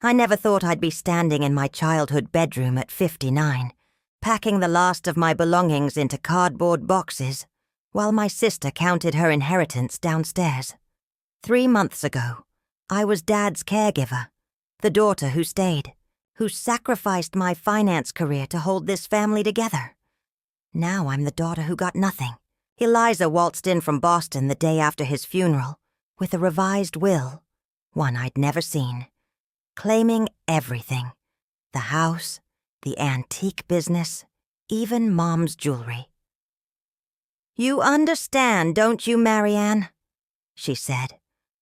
I never thought I'd be standing in my childhood bedroom at 59, packing the last of my belongings into cardboard boxes, while my sister counted her inheritance downstairs. 3 months ago, I was Dad's caregiver, the daughter who stayed, who sacrificed my finance career to hold this family together. Now I'm the daughter who got nothing. Eliza waltzed in from Boston the day after his funeral, with a revised will, one I'd never seen, claiming everything: the house, the antique business, even Mom's jewelry. "You understand, don't you, Marianne?" she said,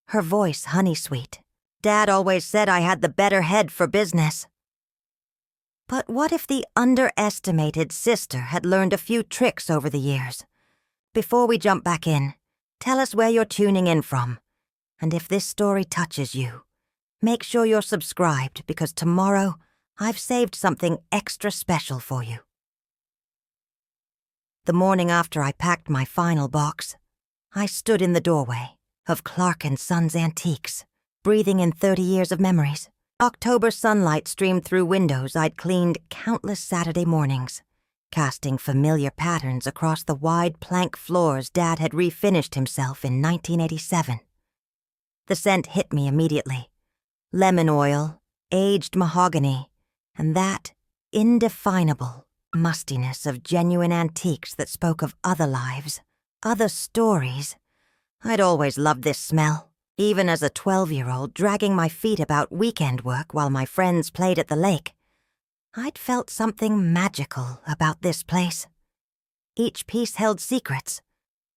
her voice honey-sweet. "Dad always said I had the better head for business." But what if the underestimated sister had learned a few tricks over the years? Before we jump back in, tell us where you're tuning in from. And if this story touches you, make sure you're subscribed, because tomorrow I've saved something extra special for you. The morning after I packed my final box, I stood in the doorway of Clark & Sons Antiques, breathing in 30 years of memories. October sunlight streamed through windows I'd cleaned countless Saturday mornings, casting familiar patterns across the wide plank floors Dad had refinished himself in 1987. The scent hit me immediately. Lemon oil, aged mahogany, and that indefinable mustiness of genuine antiques that spoke of other lives, other stories. I'd always loved this smell, even as a 12-year-old dragging my feet about weekend work while my friends played at the lake. I'd felt something magical about this place. Each piece held secrets.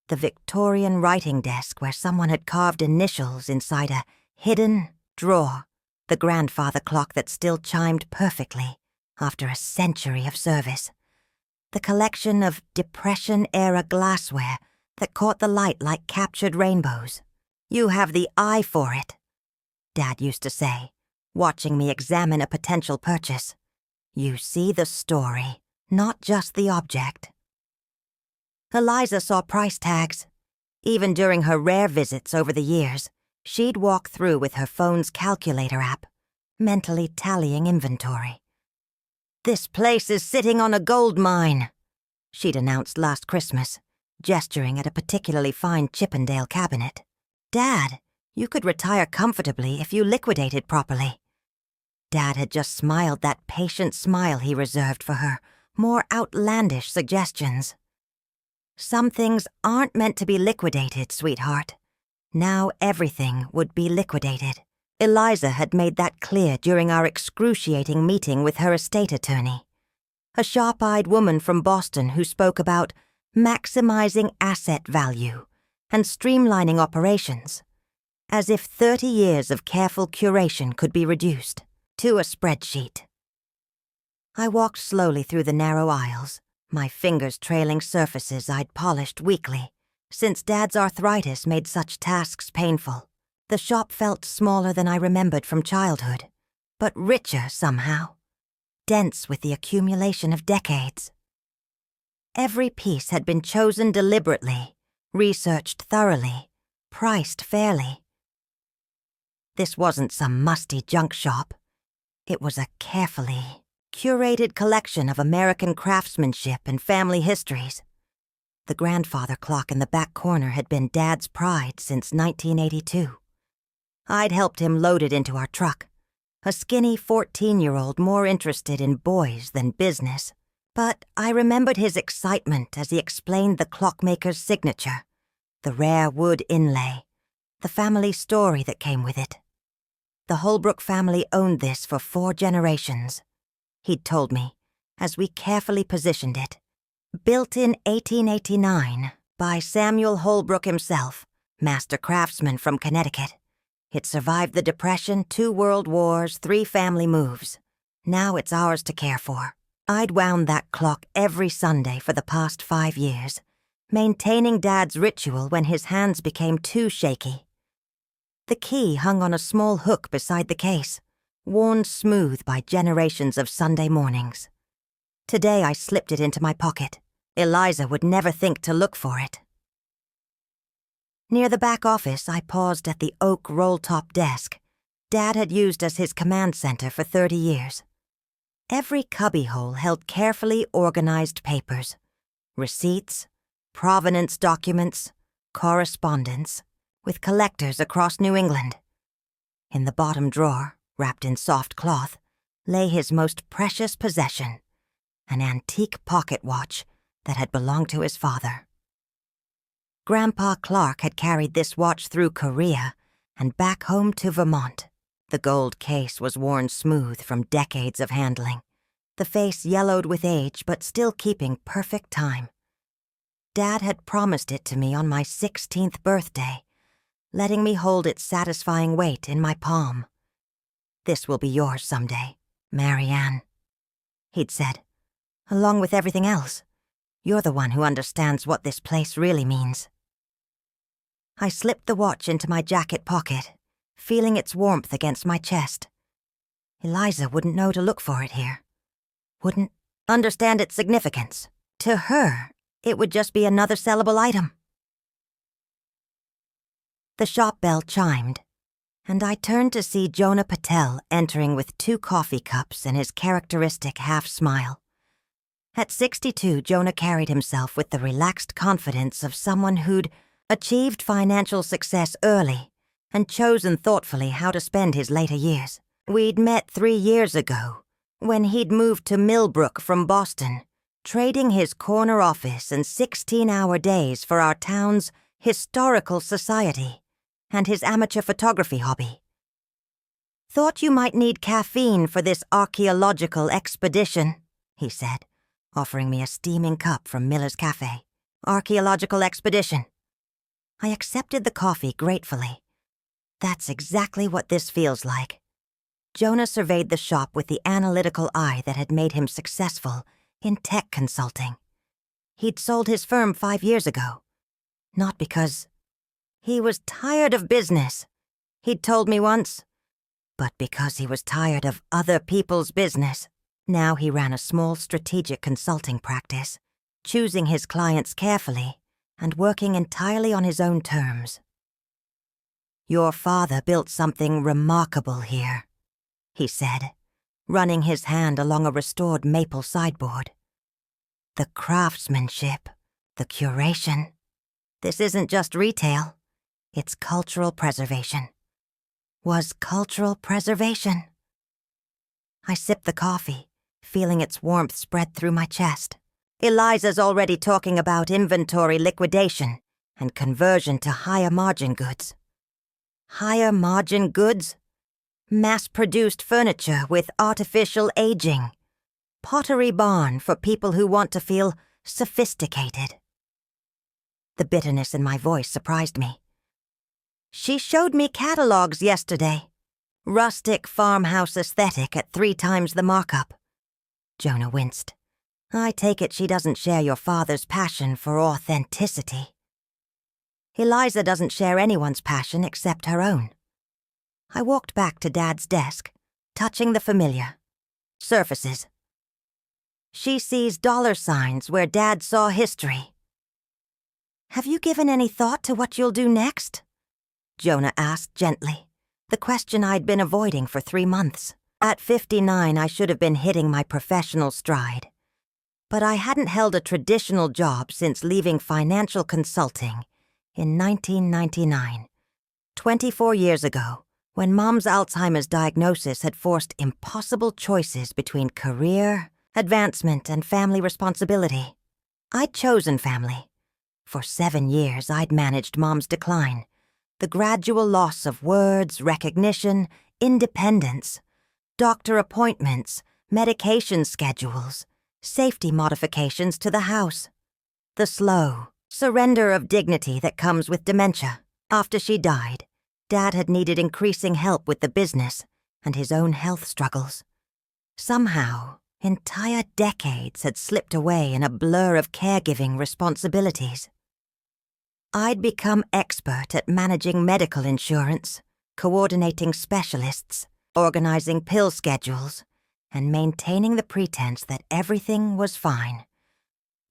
The Victorian writing desk where someone had carved initials inside a hidden drawer. The grandfather clock that still chimed perfectly after a century of service. The collection of Depression-era glassware that caught the light like captured rainbows. "You have the eye for it," Dad used to say, watching me examine a potential purchase. "You see the story, not just the object." Eliza saw price tags. Even during her rare visits over the years, she'd walk through with her phone's calculator app, mentally tallying inventory. "This place is sitting on a gold mine," she'd announced last Christmas, gesturing at a particularly fine Chippendale cabinet. "Dad, you could retire comfortably if you liquidated properly." Dad had just smiled that patient smile he reserved for her more outlandish suggestions. "Some things aren't meant to be liquidated, sweetheart. Now everything would be liquidated." Eliza had made that clear during our excruciating meeting with her estate attorney, a sharp-eyed woman from Boston who spoke about maximizing asset value and streamlining operations, as if 30 years of careful curation could be reduced to a spreadsheet. I walked slowly through the narrow aisles, my fingers trailing surfaces I'd polished weekly, since Dad's arthritis made such tasks painful. The shop felt smaller than I remembered from childhood, but richer somehow, dense with the accumulation of decades. Every piece had been chosen deliberately, researched thoroughly, priced fairly. This wasn't some musty junk shop. It was a carefully curated collection of American craftsmanship and family histories. The grandfather clock in the back corner had been Dad's pride since 1982. I'd helped him load it into our truck, a skinny 14-year-old more interested in boys than business. But I remembered his excitement as he explained the clockmaker's signature, the rare wood inlay, the family story that came with it. The Holbrook family owned this for 4 generations, he'd told me, as we carefully positioned it. Built in 1889 by Samuel Holbrook himself, master craftsman from Connecticut. It survived the Depression, 2 world wars, 3 family moves. Now it's ours to care for. I'd wound that clock every Sunday for the past 5 years, maintaining Dad's ritual when his hands became too shaky. The key hung on a small hook beside the case, worn smooth by generations of Sunday mornings. Today I slipped it into my pocket. Eliza would never think to look for it. Near the back office, I paused at the oak roll-top desk, Dad had used as his command center for 30 years. Every cubbyhole held carefully organized papers, receipts, provenance documents, correspondence, with collectors across New England. In the bottom drawer, wrapped in soft cloth, lay his most precious possession, an antique pocket watch that had belonged to his father. Grandpa Clark had carried this watch through Korea and back home to Vermont. The gold case was worn smooth from decades of handling, the face yellowed with age but still keeping perfect time. Dad had promised it to me on my 16th birthday, letting me hold its satisfying weight in my palm. "This will be yours someday, Marianne," he'd said. "Along with everything else, you're the one who understands what this place really means." I slipped the watch into my jacket pocket, feeling its warmth against my chest. Eliza wouldn't know to look for it here. Wouldn't understand its significance. To her, it would just be another sellable item. The shop bell chimed, and I turned to see Jonah Patel entering with 2 coffee cups and his characteristic half-smile. At 62, Jonah carried himself with the relaxed confidence of someone who'd achieved financial success early and chosen thoughtfully how to spend his later years. We'd met 3 years ago, when he'd moved to Millbrook from Boston, trading his corner office and 16-hour days for our town's historical society and his amateur photography hobby. "Thought you might need caffeine for this archaeological expedition," he said, offering me a steaming cup from Miller's Cafe. "Archaeological expedition." I accepted the coffee gratefully. That's exactly what this feels like. Jonah surveyed the shop with the analytical eye that had made him successful in tech consulting. He'd sold his firm 5 years ago. Not because he was tired of business, he'd told me once, but because he was tired of other people's business. Now he ran a small strategic consulting practice, choosing his clients carefully and working entirely on his own terms. "Your father built something remarkable here," he said, running his hand along a restored maple sideboard. "The craftsmanship, the curation. This isn't just retail, it's cultural preservation. Was cultural preservation." I sipped the coffee, feeling its warmth spread through my chest. Eliza's already talking about inventory liquidation and conversion to higher margin goods. Higher margin goods? Mass-produced furniture with artificial aging. Pottery Barn for people who want to feel sophisticated. The bitterness in my voice surprised me. "She showed me catalogs yesterday. Rustic farmhouse aesthetic at 3 times the markup." Jonah winced. "I take it she doesn't share your father's passion for authenticity." "Eliza doesn't share anyone's passion except her own." I walked back to Dad's desk, touching the familiar. Surfaces. "She sees dollar signs where Dad saw history." "Have you given any thought to what you'll do next?" Jonah asked gently, the question I'd been avoiding for 3 months. At 59, I should have been hitting my professional stride. But I hadn't held a traditional job since leaving financial consulting in 1999, 24 years ago, when Mom's Alzheimer's diagnosis had forced impossible choices between career, advancement, and family responsibility. I'd chosen family. For 7 years, I'd managed Mom's decline, the gradual loss of words, recognition, independence, doctor appointments, medication schedules, safety modifications to the house. The slow surrender of dignity that comes with dementia. After she died, Dad had needed increasing help with the business and his own health struggles. Somehow, entire decades had slipped away in a blur of caregiving responsibilities. I'd become expert at managing medical insurance, coordinating specialists, organizing pill schedules, and maintaining the pretense that everything was fine.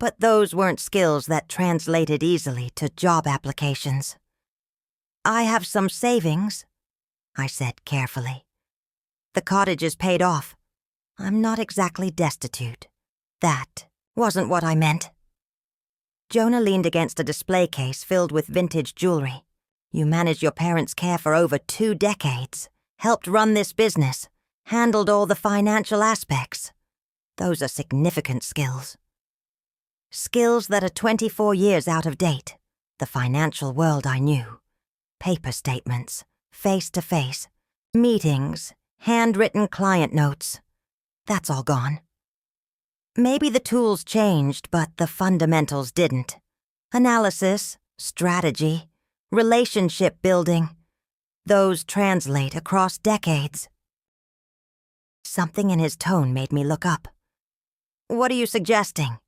But those weren't skills that translated easily to job applications. "I have some savings," I said carefully. The cottage is paid off. I'm not exactly destitute. That wasn't what I meant. Jonah leaned against a display case filled with vintage jewelry. You managed your parents' care for over 2 decades, helped run this business, handled all the financial aspects. Those are significant skills. Skills that are 24 years out of date. The financial world I knew. Paper statements, face-to-face, meetings, handwritten client notes. That's all gone. Maybe the tools changed, but the fundamentals didn't. Analysis, strategy, relationship building. Those translate across decades. Something in his tone made me look up. What are you suggesting?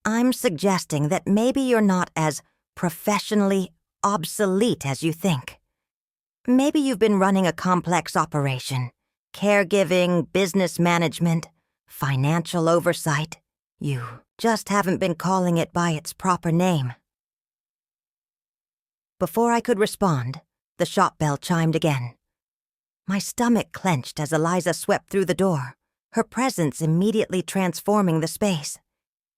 I'm suggesting that maybe you're not as professionally obsolete as you think. Maybe you've been running a complex operation, caregiving, business management, financial oversight. You just haven't been calling it by its proper name. Before I could respond, the shop bell chimed again. My stomach clenched as Eliza swept through the door, her presence immediately transforming the space.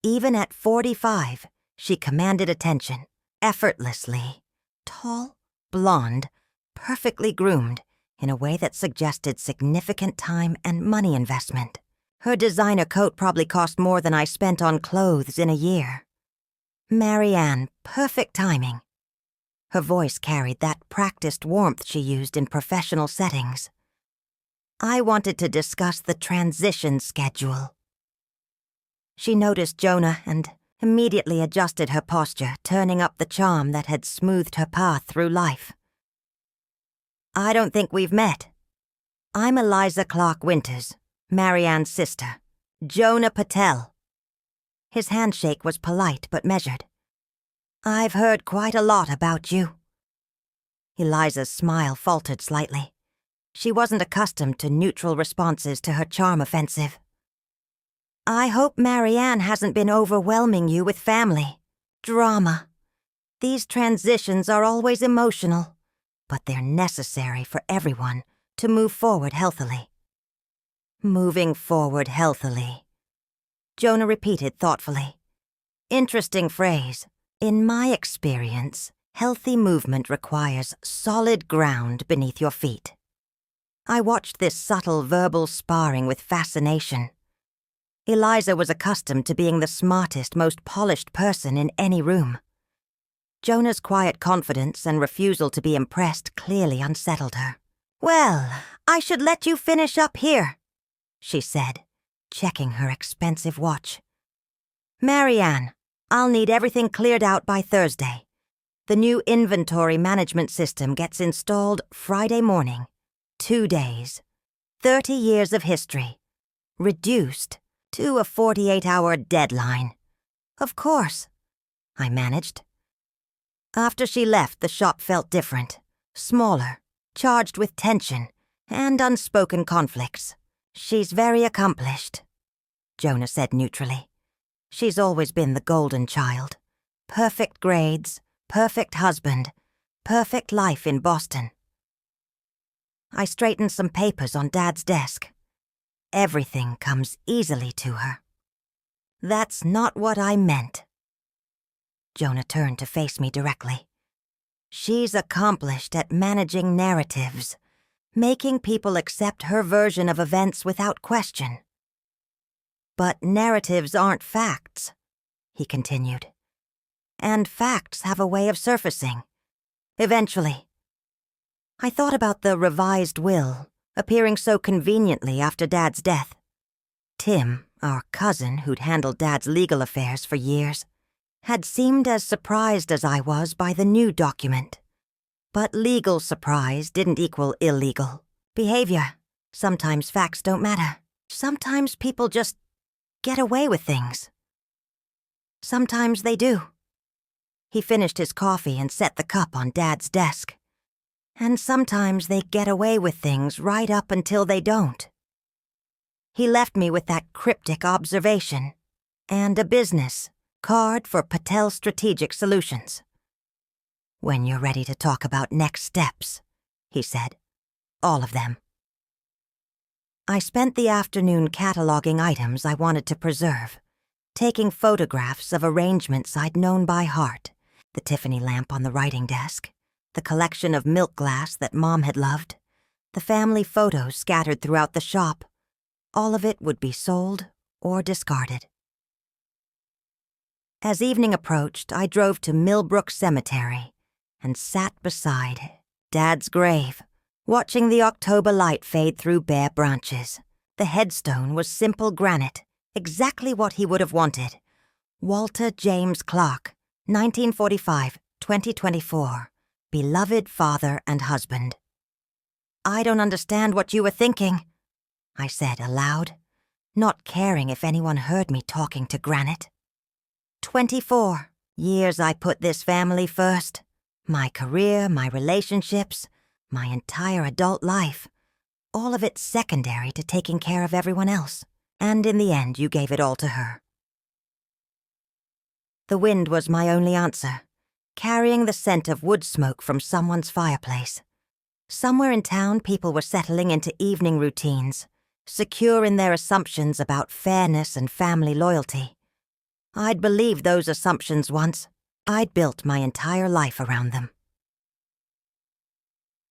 Even at 45, she commanded attention, effortlessly. Tall, blonde, perfectly groomed, in a way that suggested significant time and money investment. Her designer coat probably cost more than I spent on clothes in a year. Marianne, perfect timing. Her voice carried that practiced warmth she used in professional settings. I wanted to discuss the transition schedule. She noticed Jonah and immediately adjusted her posture, turning up the charm that had smoothed her path through life. I don't think we've met. I'm Eliza Clark Winters, Marianne's sister, Jonah Patel. His handshake was polite but measured. I've heard quite a lot about you. Eliza's smile faltered slightly. She wasn't accustomed to neutral responses to her charm offensive. I hope Marianne hasn't been overwhelming you with family, drama. These transitions are always emotional, but they're necessary for everyone to move forward healthily. Moving forward healthily. Jonah repeated thoughtfully. Interesting phrase. In my experience, healthy movement requires solid ground beneath your feet. I watched this subtle verbal sparring with fascination. Eliza was accustomed to being the smartest, most polished person in any room. Jonah's quiet confidence and refusal to be impressed clearly unsettled her. Well, I should let you finish up here, she said, checking her expensive watch. Marianne, I'll need everything cleared out by Thursday. The new inventory management system gets installed Friday morning. 2 days. 30 years of history. Reduced to a 48-hour deadline. Of course, I managed. After she left, the shop felt different, smaller, charged with tension and unspoken conflicts. She's very accomplished, Jonah said neutrally. She's always been the golden child. Perfect grades, perfect husband, perfect life in Boston. I straightened some papers on Dad's desk. Everything comes easily to her. That's not what I meant. Jonah turned to face me directly. She's accomplished at managing narratives, making people accept her version of events without question. But narratives aren't facts, he continued. And facts have a way of surfacing. Eventually. I thought about the revised will, appearing so conveniently after Dad's death. Tim, our cousin who'd handled Dad's legal affairs for years, had seemed as surprised as I was by the new document. But legal surprise didn't equal illegal behavior. Sometimes facts don't matter. Sometimes people just get away with things. Sometimes they do. He finished his coffee and set the cup on Dad's desk. And sometimes they get away with things right up until they don't. He left me with that cryptic observation and a business card for Patel Strategic Solutions. When you're ready to talk about next steps, he said. All of them. I spent the afternoon cataloging items I wanted to preserve, taking photographs of arrangements I'd known by heart, the Tiffany lamp on the writing desk, the collection of milk glass that Mom had loved, the family photos scattered throughout the shop. All of it would be sold or discarded. As evening approached, I drove to Millbrook Cemetery and sat beside Dad's grave, watching the October light fade through bare branches. The headstone was simple granite, exactly what he would have wanted. Walter James Clark, 1945-2024, beloved father and husband. I don't understand what you were thinking, I said aloud, not caring if anyone heard me talking to granite. 24 years I put this family first. My career, my relationships, my entire adult life. All of it secondary to taking care of everyone else. And in the end, you gave it all to her. The wind was my only answer, carrying the scent of wood smoke from someone's fireplace. Somewhere in town, people were settling into evening routines, secure in their assumptions about fairness and family loyalty. I'd believed those assumptions once. I'd built my entire life around them.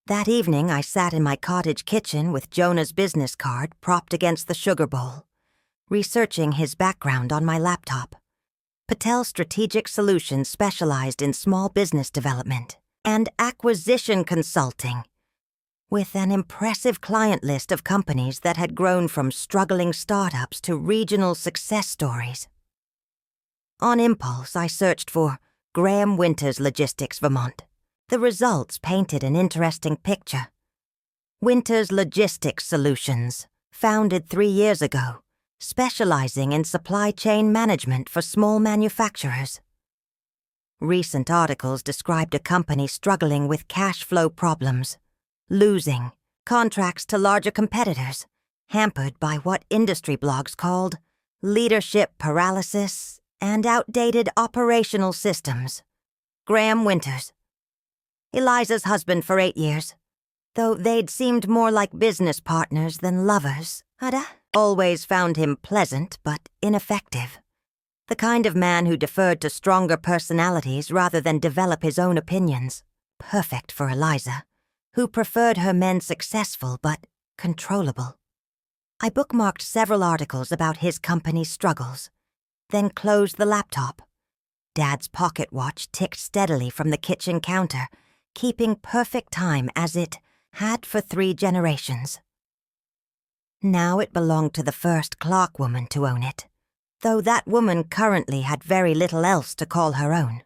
That evening, I sat in my cottage kitchen with Jonah's business card propped against the sugar bowl, researching his background on my laptop. Patel Strategic Solutions specialized in small business development and acquisition consulting, with an impressive client list of companies that had grown from struggling startups to regional success stories. On impulse, I searched for Graham Winters Logistics, Vermont. The results painted an interesting picture. Winters Logistics Solutions, founded 3 years ago, specializing in supply chain management for small manufacturers. Recent articles described a company struggling with cash flow problems, losing contracts to larger competitors, hampered by what industry blogs called leadership paralysis and outdated operational systems. Graham Winters. Eliza's husband for 8 years. Though they'd seemed more like business partners than lovers, I'd always found him pleasant but ineffective. The kind of man who deferred to stronger personalities rather than develop his own opinions. Perfect for Eliza, who preferred her men successful but controllable. I bookmarked several articles about his company's struggles, then closed the laptop. Dad's pocket watch ticked steadily from the kitchen counter, keeping perfect time as it had for 3 generations. Now it belonged to the first Clark woman to own it, though that woman currently had very little else to call her own.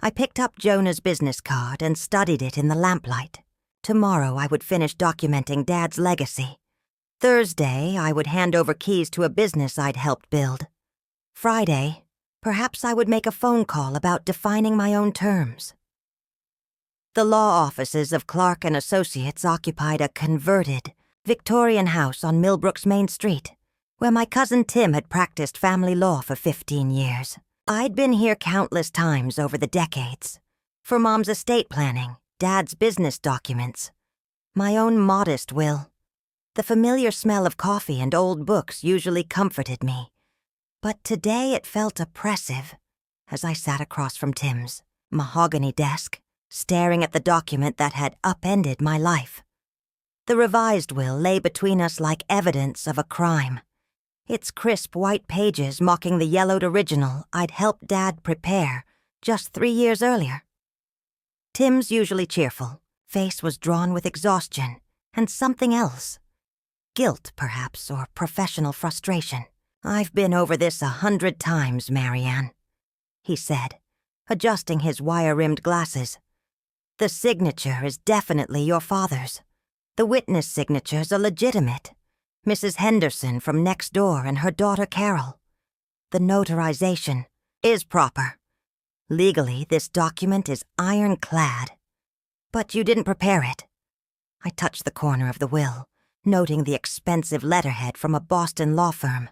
I picked up Jonah's business card and studied it in the lamplight. Tomorrow I would finish documenting Dad's legacy. Thursday I would hand over keys to a business I'd helped build. Friday, perhaps I would make a phone call about defining my own terms. The law offices of Clark & Associates occupied a converted Victorian house on Millbrook's Main Street, where my cousin Tim had practiced family law for 15 years. I'd been here countless times over the decades, for Mom's estate planning, Dad's business documents, my own modest will. The familiar smell of coffee and old books usually comforted me, but today it felt oppressive as I sat across from Tim's mahogany desk, staring at the document that had upended my life. The revised will lay between us like evidence of a crime, its crisp white pages mocking the yellowed original I'd helped Dad prepare just 3 years earlier. Tim's usually cheerful, face was drawn with exhaustion and something else. Guilt, perhaps, or professional frustration. "I've been over this 100 times, Marianne," he said, adjusting his wire-rimmed glasses. "The signature is definitely your father's. The witness signatures are legitimate. Mrs. Henderson from next door and her daughter Carol. The notarization is proper. Legally, this document is ironclad. But you didn't prepare it." I touched the corner of the will, noting the expensive letterhead from a Boston law firm.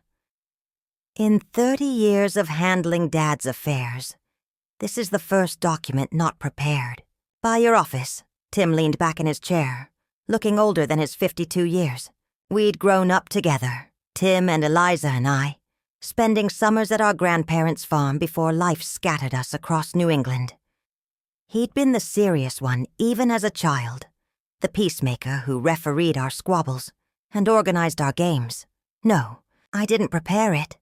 "In 30 years of handling Dad's affairs, this is the first document not prepared. By your office. Tim leaned back in his chair, looking older than his 52 years. We'd grown up together, Tim and Eliza and I, spending summers at our grandparents' farm before life scattered us across New England. He'd been the serious one even as a child, the peacemaker who refereed our squabbles and organized our games. No, I didn't prepare it,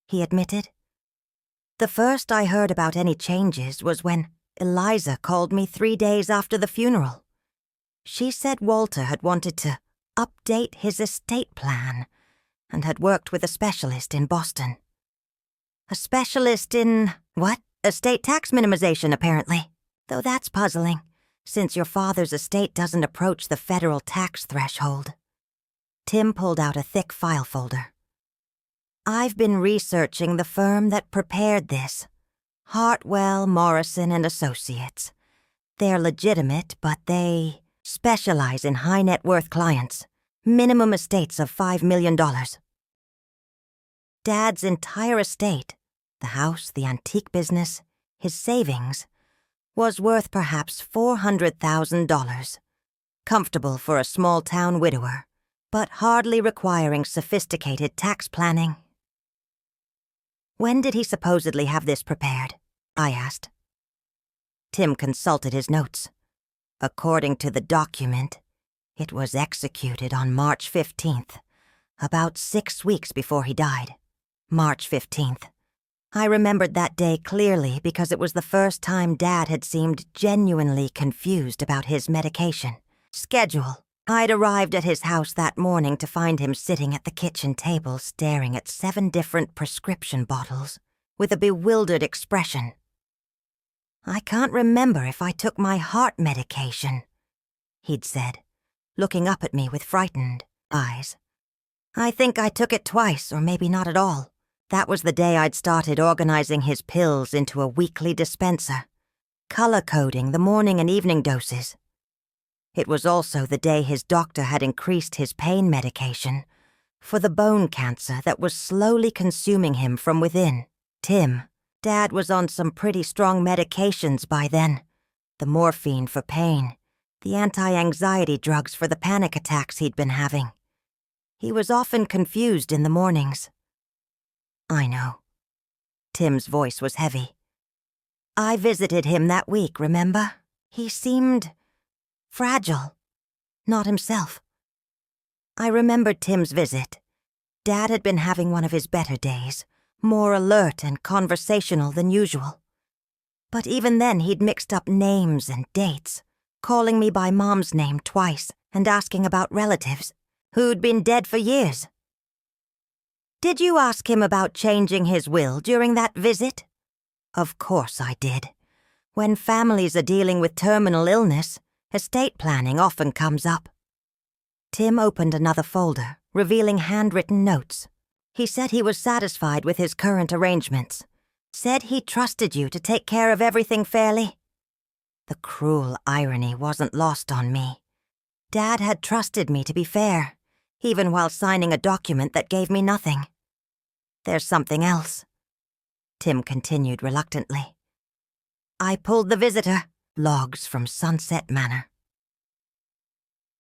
he admitted. The first I heard about any changes was when Eliza called me 3 days after the funeral. She said Walter had wanted to update his estate plan and had worked with a specialist in Boston. A specialist in, what? Estate tax minimization, apparently. Though that's puzzling, since your father's estate doesn't approach the federal tax threshold. Tim pulled out a thick file folder. I've been researching the firm that prepared this. Hartwell, Morrison and Associates. They're legitimate, but they specialize in high-net-worth clients. Minimum estates of $5 million. Dad's entire estate, the house, the antique business, his savings, was worth perhaps $400,000. Comfortable for a small-town widower, but hardly requiring sophisticated tax planning. When did he supposedly have this prepared? I asked. Tim consulted his notes. According to the document, it was executed on March 15th, about 6 weeks before he died. March 15th. I remembered that day clearly because it was the first time Dad had seemed genuinely confused about his medication schedule. I'd arrived at his house that morning to find him sitting at the kitchen table staring at 7 different prescription bottles with a bewildered expression. I can't remember if I took my heart medication, he'd said, looking up at me with frightened eyes. I think I took it twice, or maybe not at all. That was the day I'd started organizing his pills into a weekly dispenser, color-coding the morning and evening doses. It was also the day his doctor had increased his pain medication for the bone cancer that was slowly consuming him from within. Tim, Dad was on some pretty strong medications by then. The morphine for pain, the anti-anxiety drugs for the panic attacks he'd been having. He was often confused in the mornings. I know. Tim's voice was heavy. I visited him that week, remember? He seemed fragile, not himself. I remembered Tim's visit. Dad had been having one of his better days, more alert and conversational than usual. But even then he'd mixed up names and dates, calling me by Mom's name twice and asking about relatives who'd been dead for years. Did you ask him about changing his will during that visit? Of course I did. When families are dealing with terminal illness, estate planning often comes up. Tim opened another folder, revealing handwritten notes. He said he was satisfied with his current arrangements. Said he trusted you to take care of everything fairly. The cruel irony wasn't lost on me. Dad had trusted me to be fair, even while signing a document that gave me nothing. There's something else, Tim continued reluctantly. I pulled the visitor, logs from Sunset Manor.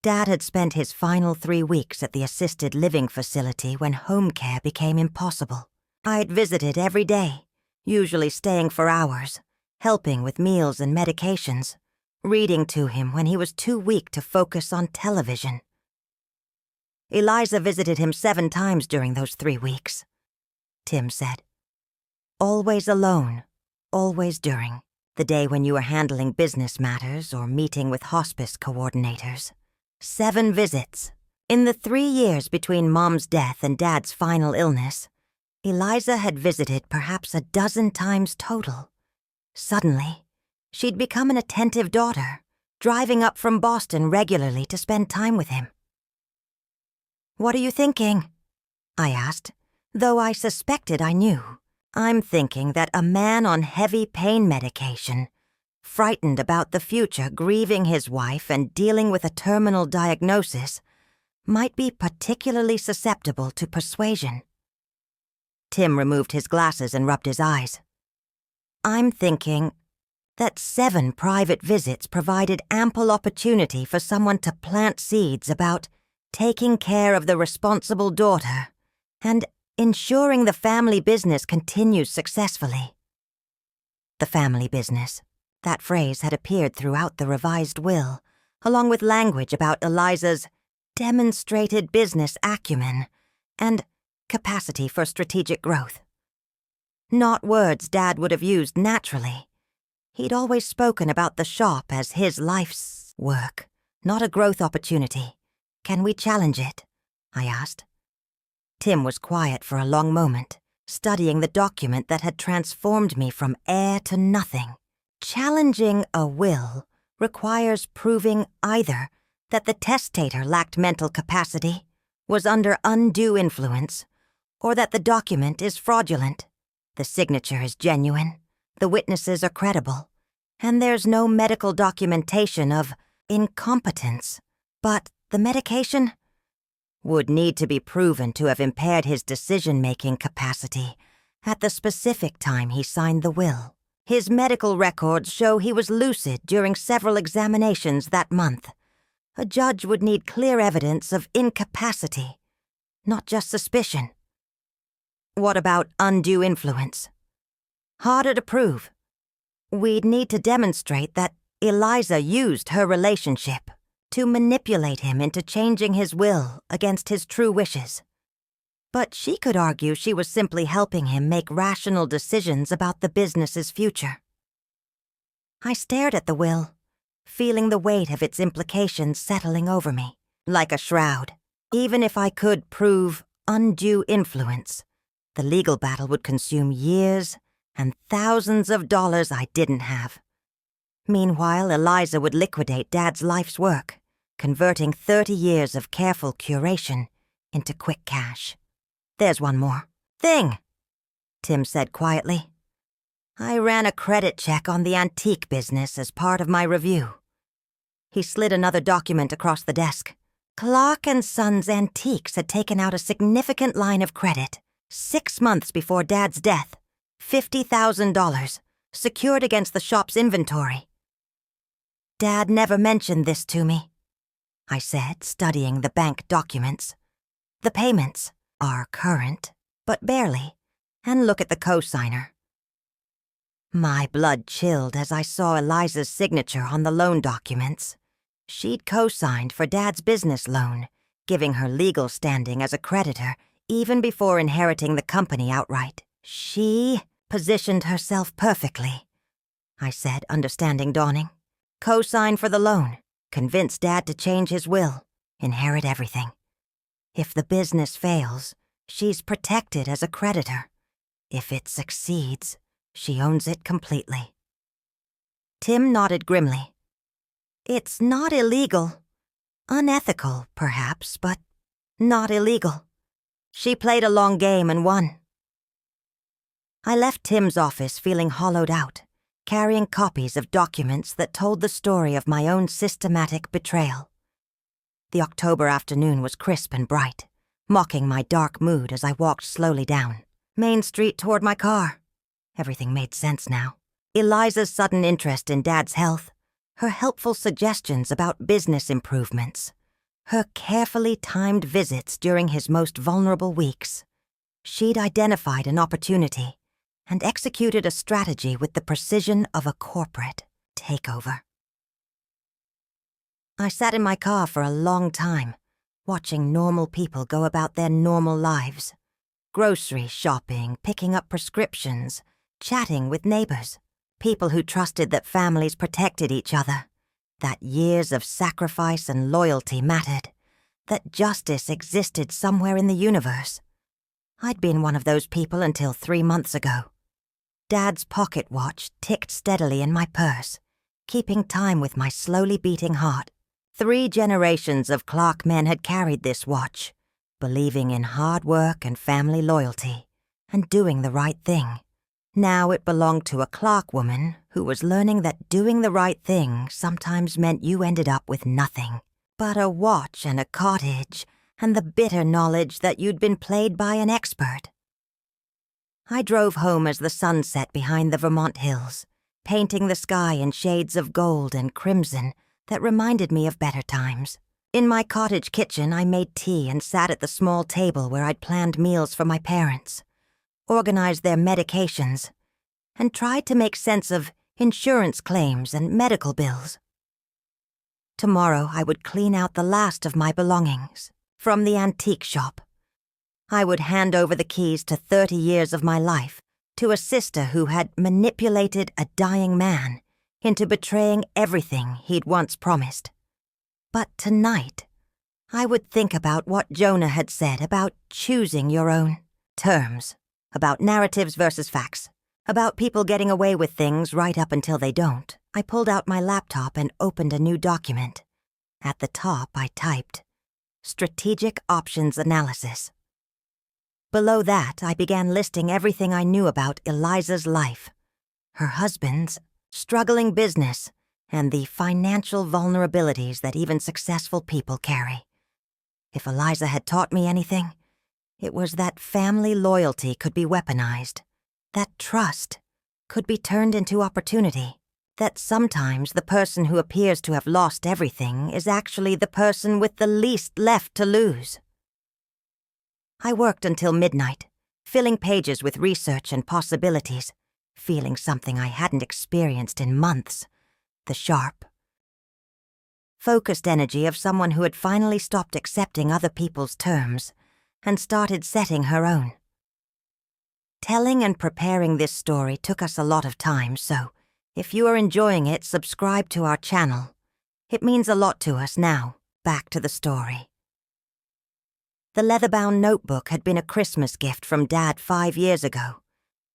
Dad had spent his final 3 weeks at the assisted living facility when home care became impossible. I'd visited every day, usually staying for hours, helping with meals and medications, reading to him when he was too weak to focus on television. Eliza visited him 7 times during those 3 weeks, Tim said. Always alone, always during the day when you were handling business matters or meeting with hospice coordinators. 7 visits. In the 3 years between Mom's death and Dad's final illness, Eliza had visited perhaps a dozen times total. Suddenly, she'd become an attentive daughter, driving up from Boston regularly to spend time with him. What are you thinking? I asked, though I suspected I knew. I'm thinking that a man on heavy pain medication, frightened about the future, grieving his wife and dealing with a terminal diagnosis, might be particularly susceptible to persuasion. Tim removed his glasses and rubbed his eyes. I'm thinking that 7 private visits provided ample opportunity for someone to plant seeds about taking care of the responsible daughter and ensuring the family business continues successfully. The family business. That phrase had appeared throughout the revised will, along with language about Eliza's demonstrated business acumen and capacity for strategic growth. Not words Dad would have used naturally. He'd always spoken about the shop as his life's work, not a growth opportunity. Can we challenge it? I asked. Tim was quiet for a long moment, studying the document that had transformed me from heir to nothing. Challenging a will requires proving either that the testator lacked mental capacity, was under undue influence, or that the document is fraudulent. The signature is genuine, the witnesses are credible, and there's no medical documentation of incompetence. But the medication would need to be proven to have impaired his decision-making capacity at the specific time he signed the will. His medical records show he was lucid during several examinations that month. A judge would need clear evidence of incapacity, not just suspicion. What about undue influence? Harder to prove. We'd need to demonstrate that Eliza used her relationship to manipulate him into changing his will against his true wishes. But she could argue she was simply helping him make rational decisions about the business's future. I stared at the will, feeling the weight of its implications settling over me, like a shroud. Even if I could prove undue influence, the legal battle would consume years and thousands of dollars I didn't have. Meanwhile, Eliza would liquidate Dad's life's work, converting 30 years of careful curation into quick cash. There's one more thing, Tim said quietly. I ran a credit check on the antique business as part of my review. He slid another document across the desk. Clark & Sons Antiques had taken out a significant line of credit 6 months before Dad's death, $50,000, secured against the shop's inventory. Dad never mentioned this to me, I said, studying the bank documents. The payments are current, but barely, and look at the cosigner. My blood chilled as I saw Eliza's signature on the loan documents. She'd co-signed for Dad's business loan, giving her legal standing as a creditor even before inheriting the company outright. She positioned herself perfectly, I said, understanding dawning. Co-sign for the loan, convince Dad to change his will, inherit everything. If the business fails, she's protected as a creditor. If it succeeds, she owns it completely. Tim nodded grimly. It's not illegal. Unethical, perhaps, but not illegal. She played a long game and won. I left Tim's office feeling hollowed out, carrying copies of documents that told the story of my own systematic betrayal. The October afternoon was crisp and bright, mocking my dark mood as I walked slowly down Main Street toward my car. Everything made sense now. Eliza's sudden interest in Dad's health, her helpful suggestions about business improvements, her carefully timed visits during his most vulnerable weeks. She'd identified an opportunity and executed a strategy with the precision of a corporate takeover. I sat in my car for a long time, watching normal people go about their normal lives. Grocery shopping, picking up prescriptions, chatting with neighbors. People who trusted that families protected each other, that years of sacrifice and loyalty mattered, that justice existed somewhere in the universe. I'd been one of those people until 3 months ago. Dad's pocket watch ticked steadily in my purse, keeping time with my slowly beating heart. 3 generations of Clark men had carried this watch, believing in hard work and family loyalty, and doing the right thing. Now it belonged to a Clark woman who was learning that doing the right thing sometimes meant you ended up with nothing but a watch and a cottage and the bitter knowledge that you'd been played by an expert. I drove home as the sun set behind the Vermont hills, painting the sky in shades of gold and crimson that reminded me of better times. In my cottage kitchen, I made tea and sat at the small table where I'd planned meals for my parents, organized their medications, and tried to make sense of insurance claims and medical bills. Tomorrow, I would clean out the last of my belongings from the antique shop. I would hand over the keys to 30 years of my life to a sister who had manipulated a dying man into betraying everything he'd once promised. But tonight, I would think about what Jonah had said about choosing your own terms, about narratives versus facts, about people getting away with things right up until they don't. I pulled out my laptop and opened a new document. At the top, I typed, Strategic Options Analysis. Below that, I began listing everything I knew about Eliza's life, her husband's struggling business, and the financial vulnerabilities that even successful people carry. If Eliza had taught me anything, it was that family loyalty could be weaponized, that trust could be turned into opportunity, that sometimes the person who appears to have lost everything is actually the person with the least left to lose. I worked until midnight, filling pages with research and possibilities, feeling something I hadn't experienced in months. The sharp, focused energy of someone who had finally stopped accepting other people's terms and started setting her own. Telling and preparing this story took us a lot of time, so if you are enjoying it, subscribe to our channel. It means a lot to us now. Back to the story. The leather-bound notebook had been a Christmas gift from Dad 5 years ago,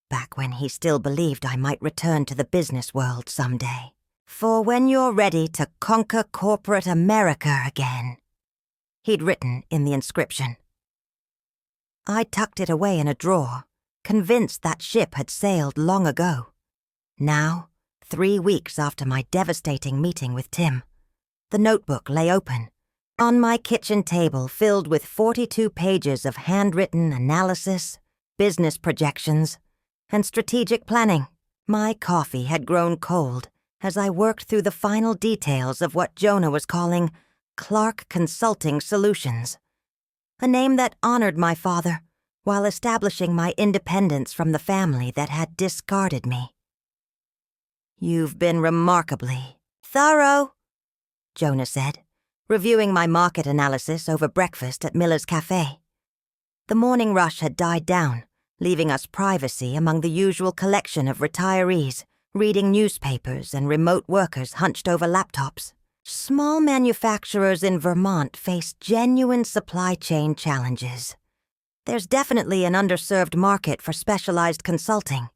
back when he still believed I might return to the business world someday. For when you're ready to conquer corporate America again, he'd written in the inscription. I tucked it away in a drawer, convinced that ship had sailed long ago. Now, 3 weeks after my devastating meeting with Tim, the notebook lay open, on my kitchen table filled with 42 pages of handwritten analysis, business projections, and strategic planning. My coffee had grown cold as I worked through the final details of what Jonah was calling Clark Consulting Solutions, a name that honored my father while establishing my independence from the family that had discarded me. You've been remarkably thorough, Jonah said, reviewing my market analysis over breakfast at Miller's Cafe. The morning rush had died down, leaving us privacy among the usual collection of retirees reading newspapers and remote workers hunched over laptops. Small manufacturers in Vermont face genuine supply chain challenges. There's definitely an underserved market for specialized consulting.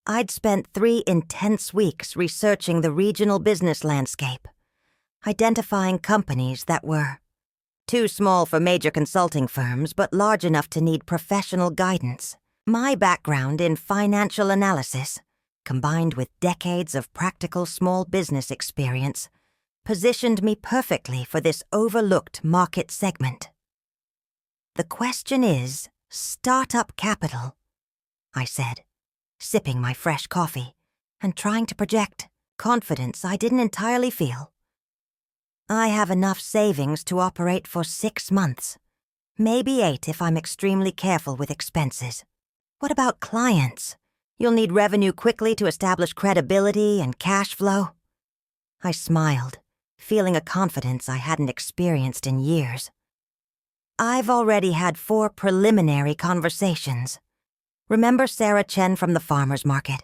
I'd spent 3 intense weeks researching the regional business landscape, identifying companies that were too small for major consulting firms but large enough to need professional guidance. My background in financial analysis, combined with decades of practical small business experience, positioned me perfectly for this overlooked market segment. The question is, startup capital, I said, sipping my fresh coffee and trying to project confidence I didn't entirely feel. I have enough savings to operate for 6 months, maybe 8 if I'm extremely careful with expenses. What about clients? You'll need revenue quickly to establish credibility and cash flow. I smiled, feeling a confidence I hadn't experienced in years. I've already had 4 preliminary conversations. Remember Sarah Chen from the farmer's market?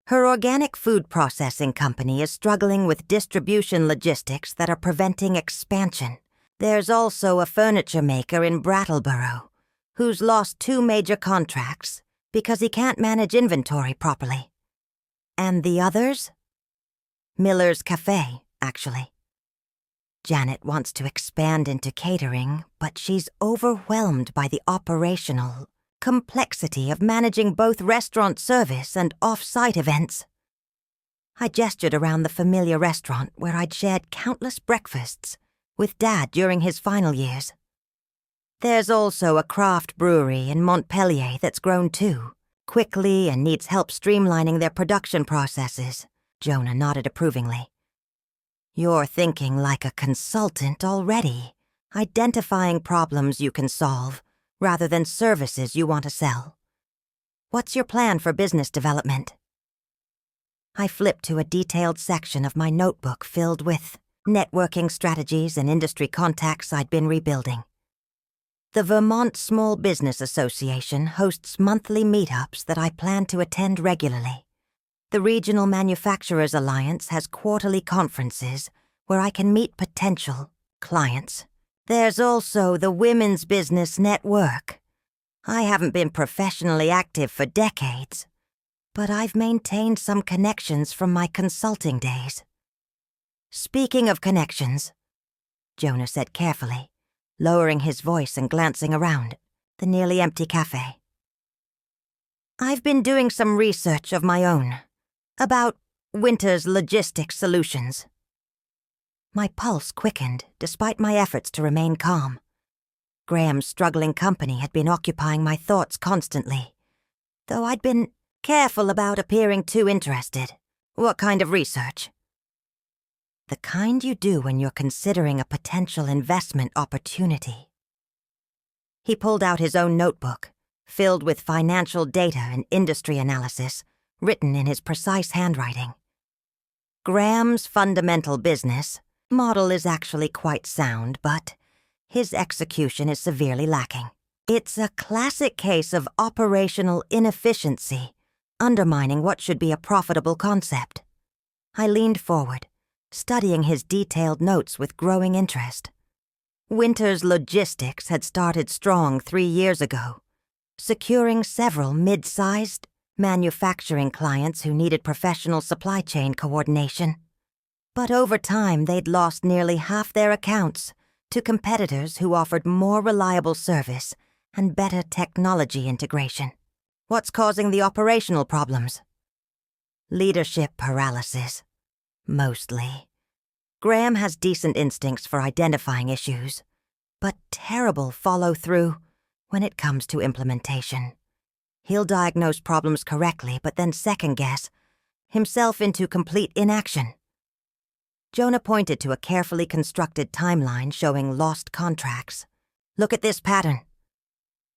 Her organic food processing company is struggling with distribution logistics that are preventing expansion. There's also a furniture maker in Brattleboro who's lost 2 major contracts because he can't manage inventory properly. And the others? Miller's Cafe, actually. Janet wants to expand into catering, but she's overwhelmed by the operational complexity of managing both restaurant service and off-site events. I gestured around the familiar restaurant where I'd shared countless breakfasts with Dad during his final years. There's also a craft brewery in Montpelier that's grown too, quickly and needs help streamlining their production processes. Jonah nodded approvingly. You're thinking like a consultant already, identifying problems you can solve rather than services you want to sell. What's your plan for business development? I flipped to a detailed section of my notebook filled with networking strategies and industry contacts I'd been rebuilding. The Vermont Small Business Association hosts monthly meetups that I plan to attend regularly. The Regional Manufacturers Alliance has quarterly conferences where I can meet potential clients. There's also the Women's Business Network. I haven't been professionally active for decades, but I've maintained some connections from my consulting days. Speaking of connections, Jonah said carefully, lowering his voice and glancing around the nearly empty cafe. I've been doing some research of my own about Winter's logistics solutions. My pulse quickened despite my efforts to remain calm. Graham's struggling company had been occupying my thoughts constantly, though I'd been careful about appearing too interested. What kind of research? The kind you do when you're considering a potential investment opportunity. He pulled out his own notebook, filled with financial data and industry analysis, written in his precise handwriting. Graham's fundamental business model is actually quite sound, but his execution is severely lacking. It's a classic case of operational inefficiency, undermining what should be a profitable concept. I leaned forward, studying his detailed notes with growing interest. Winter's logistics had started strong 3 years ago, securing several mid-sized manufacturing clients who needed professional supply chain coordination. But over time, they'd lost nearly half their accounts to competitors who offered more reliable service and better technology integration. What's causing the operational problems? Leadership paralysis. Mostly. Graham has decent instincts for identifying issues, but terrible follow-through when it comes to implementation. He'll diagnose problems correctly, but then second-guess himself into complete inaction. Jonah pointed to a carefully constructed timeline showing lost contracts. Look at this pattern.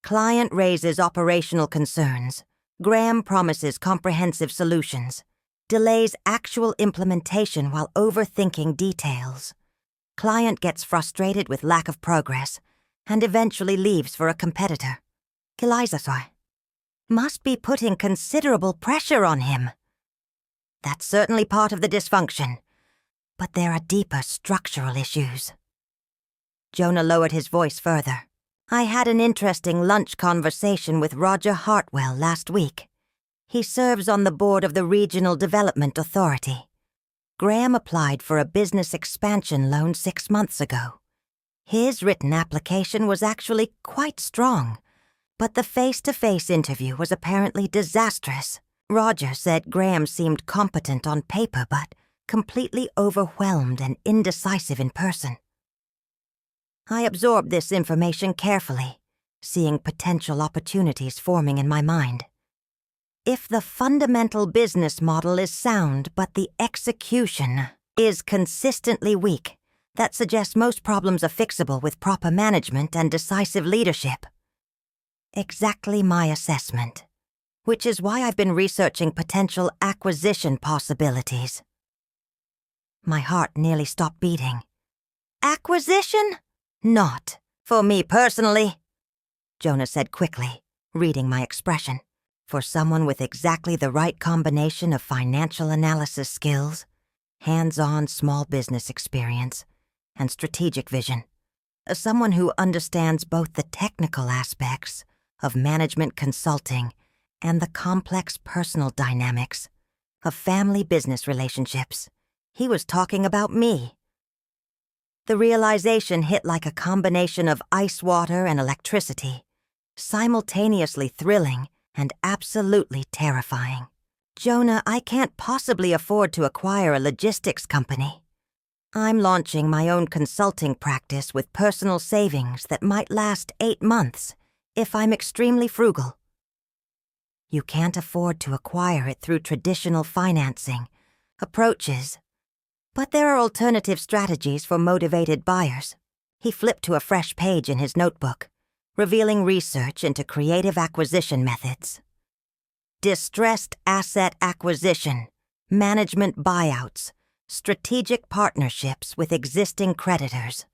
Client raises operational concerns. Graham promises comprehensive solutions. Delays actual implementation while overthinking details. Client gets frustrated with lack of progress and eventually leaves for a competitor. Eliza must be putting considerable pressure on him. That's certainly part of the dysfunction, but there are deeper structural issues. Jonah lowered his voice further. I had an interesting lunch conversation with Roger Hartwell last week. He serves on the board of the Regional Development Authority. Graham applied for a business expansion loan 6 months ago. His written application was actually quite strong, but the face-to-face interview was apparently disastrous. Roger said Graham seemed competent on paper, but completely overwhelmed and indecisive in person. I absorbed this information carefully, seeing potential opportunities forming in my mind. If the fundamental business model is sound but the execution is consistently weak, that suggests most problems are fixable with proper management and decisive leadership. Exactly my assessment, which is why I've been researching potential acquisition possibilities. My heart nearly stopped beating. Acquisition? Not for me personally, Jonah said quickly, reading my expression. For someone with exactly the right combination of financial analysis skills, hands-on small business experience, and strategic vision. Someone who understands both the technical aspects of management consulting and the complex personal dynamics of family business relationships. He was talking about me. The realization hit like a combination of ice water and electricity, simultaneously thrilling and absolutely terrifying. Jonah, I can't possibly afford to acquire a logistics company. I'm launching my own consulting practice with personal savings that might last 8 months if I'm extremely frugal. You can't afford to acquire it through traditional financing approaches. But there are alternative strategies for motivated buyers. He flipped to a fresh page in his notebook, revealing research into creative acquisition methods. Distressed asset acquisition, management buyouts, strategic partnerships with existing creditors.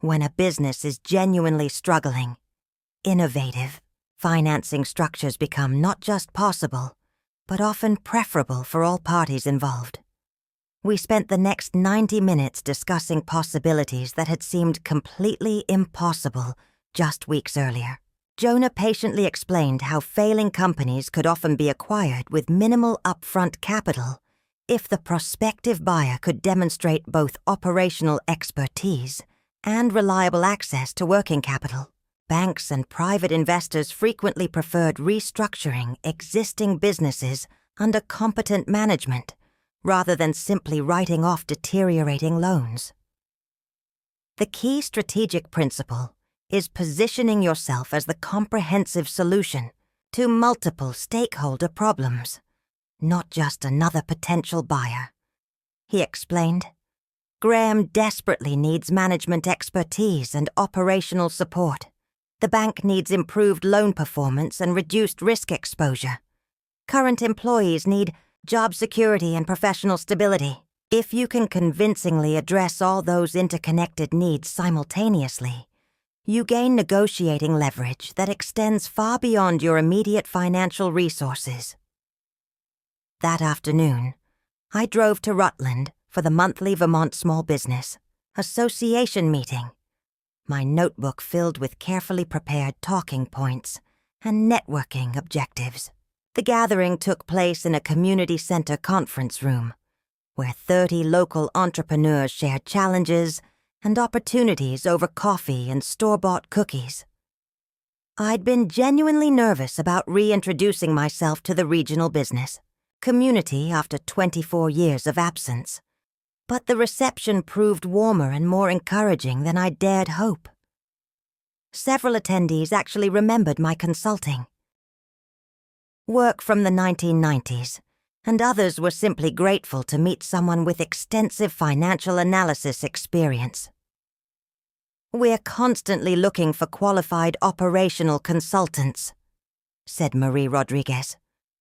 When a business is genuinely struggling, innovative, financing structures become not just possible, but often preferable for all parties involved. We spent the next 90 minutes discussing possibilities that had seemed completely impossible just weeks earlier. Jonah patiently explained how failing companies could often be acquired with minimal upfront capital if the prospective buyer could demonstrate both operational expertise and reliable access to working capital. Banks and private investors frequently preferred restructuring existing businesses under competent management rather than simply writing off deteriorating loans. The key strategic principle is positioning yourself as the comprehensive solution to multiple stakeholder problems, not just another potential buyer. He explained, Graham desperately needs management expertise and operational support. The bank needs improved loan performance and reduced risk exposure. Current employees need job security and professional stability. If you can convincingly address all those interconnected needs simultaneously, you gain negotiating leverage that extends far beyond your immediate financial resources. That afternoon, I drove to Rutland for the monthly Vermont Small Business Association meeting, my notebook filled with carefully prepared talking points and networking objectives. The gathering took place in a community center conference room, where 30 local entrepreneurs shared challenges and opportunities over coffee and store-bought cookies. I'd been genuinely nervous about reintroducing myself to the regional business community after 24 years of absence, but the reception proved warmer and more encouraging than I dared hope. Several attendees actually remembered my consulting work from the 1990s, and others were simply grateful to meet someone with extensive financial analysis experience. We're constantly looking for qualified operational consultants, said Marie Rodriguez,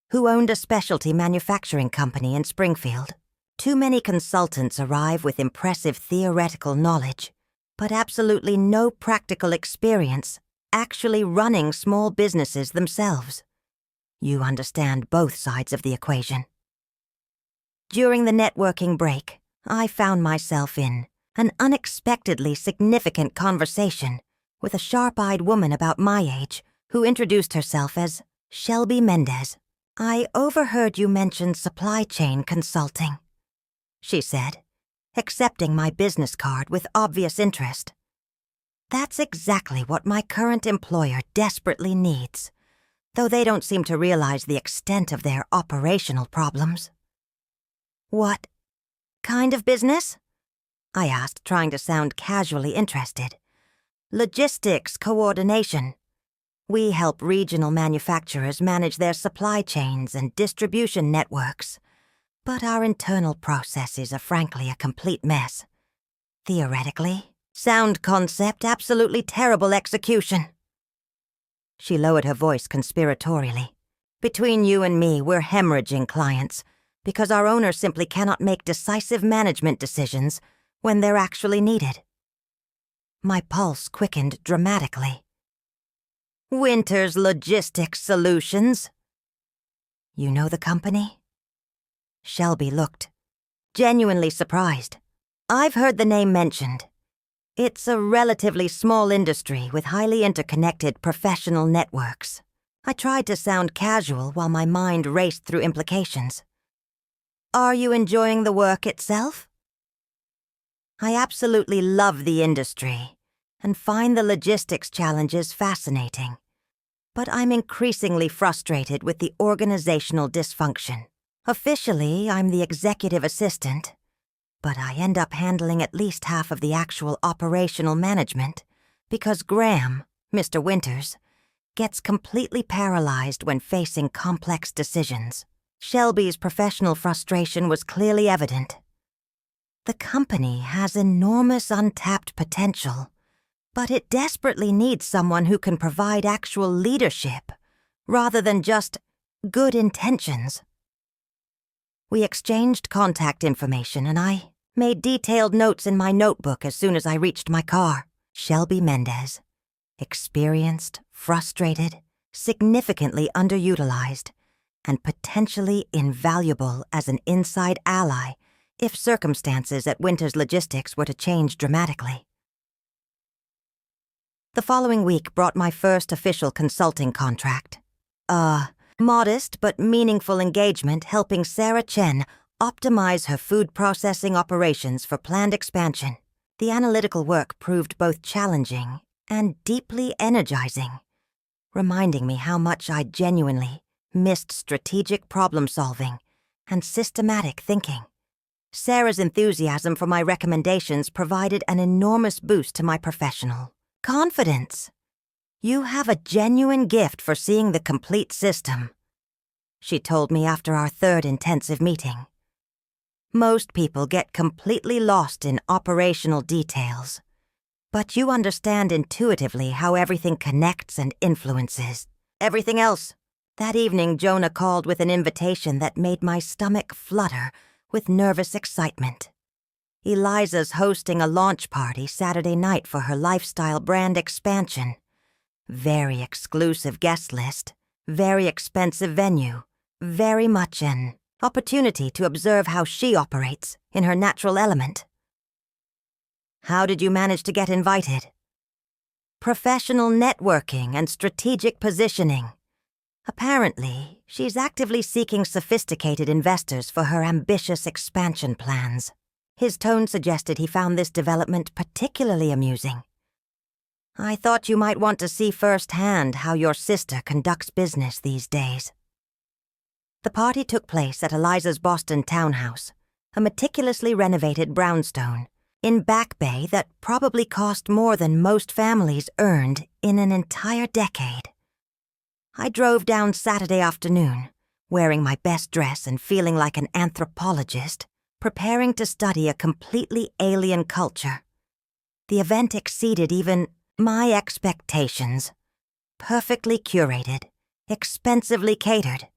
who owned a specialty manufacturing company in Springfield. Too many consultants arrive with impressive theoretical knowledge, but absolutely no practical experience actually running small businesses themselves. You understand both sides of the equation. During the networking break, I found myself in an unexpectedly significant conversation with a sharp-eyed woman about my age who introduced herself as Shelby Mendez. I overheard you mention supply chain consulting, she said, accepting my business card with obvious interest. That's exactly what my current employer desperately needs, though they don't seem to realize the extent of their operational problems. What kind of business? I asked, trying to sound casually interested. Logistics coordination. We help regional manufacturers manage their supply chains and distribution networks, but our internal processes are frankly a complete mess. Theoretically, sound concept, absolutely terrible execution. She lowered her voice conspiratorially. Between you and me, we're hemorrhaging clients because our owner simply cannot make decisive management decisions when they're actually needed. My pulse quickened dramatically. Winter's Logistics Solutions. You know the company? Shelby looked genuinely surprised. I've heard the name mentioned. It's a relatively small industry with highly interconnected professional networks. I tried to sound casual while my mind raced through implications. Are you enjoying the work itself? I absolutely love the industry and find the logistics challenges fascinating, but I'm increasingly frustrated with the organizational dysfunction. Officially, I'm the executive assistant, but I end up handling at least half of the actual operational management because Graham, Mr. Winters, gets completely paralyzed when facing complex decisions. Shelby's professional frustration was clearly evident. The company has enormous untapped potential, but it desperately needs someone who can provide actual leadership, rather than just good intentions. We exchanged contact information, and I made detailed notes in my notebook as soon as I reached my car. Shelby Mendez. Experienced, frustrated, significantly underutilized, and potentially invaluable as an inside ally if circumstances at Winter's Logistics were to change dramatically. The following week brought my first official consulting contract. A modest but meaningful engagement helping Sarah Chen optimize her food processing operations for planned expansion. The analytical work proved both challenging and deeply energizing, reminding me how much I genuinely missed strategic problem-solving and systematic thinking. Sarah's enthusiasm for my recommendations provided an enormous boost to my professional confidence. "You have a genuine gift for seeing the complete system," she told me after our third intensive meeting. "Most people get completely lost in operational details, but you understand intuitively how everything connects and influences everything else." That evening, Jonah called with an invitation that made my stomach flutter with nervous excitement. Eliza's hosting a launch party Saturday night for her lifestyle brand expansion. Very exclusive guest list, very expensive venue, very much an opportunity to observe how she operates in her natural element. "How did you manage to get invited?" "Professional networking and strategic positioning. Apparently, she's actively seeking sophisticated investors for her ambitious expansion plans." His tone suggested he found this development particularly amusing. "I thought you might want to see firsthand how your sister conducts business these days." The party took place at Eliza's Boston townhouse, a meticulously renovated brownstone, in Back Bay that probably cost more than most families earned in an entire decade. I drove down Saturday afternoon, wearing my best dress and feeling like an anthropologist, preparing to study a completely alien culture. The event exceeded even my expectations. Perfectly curated, expensively catered,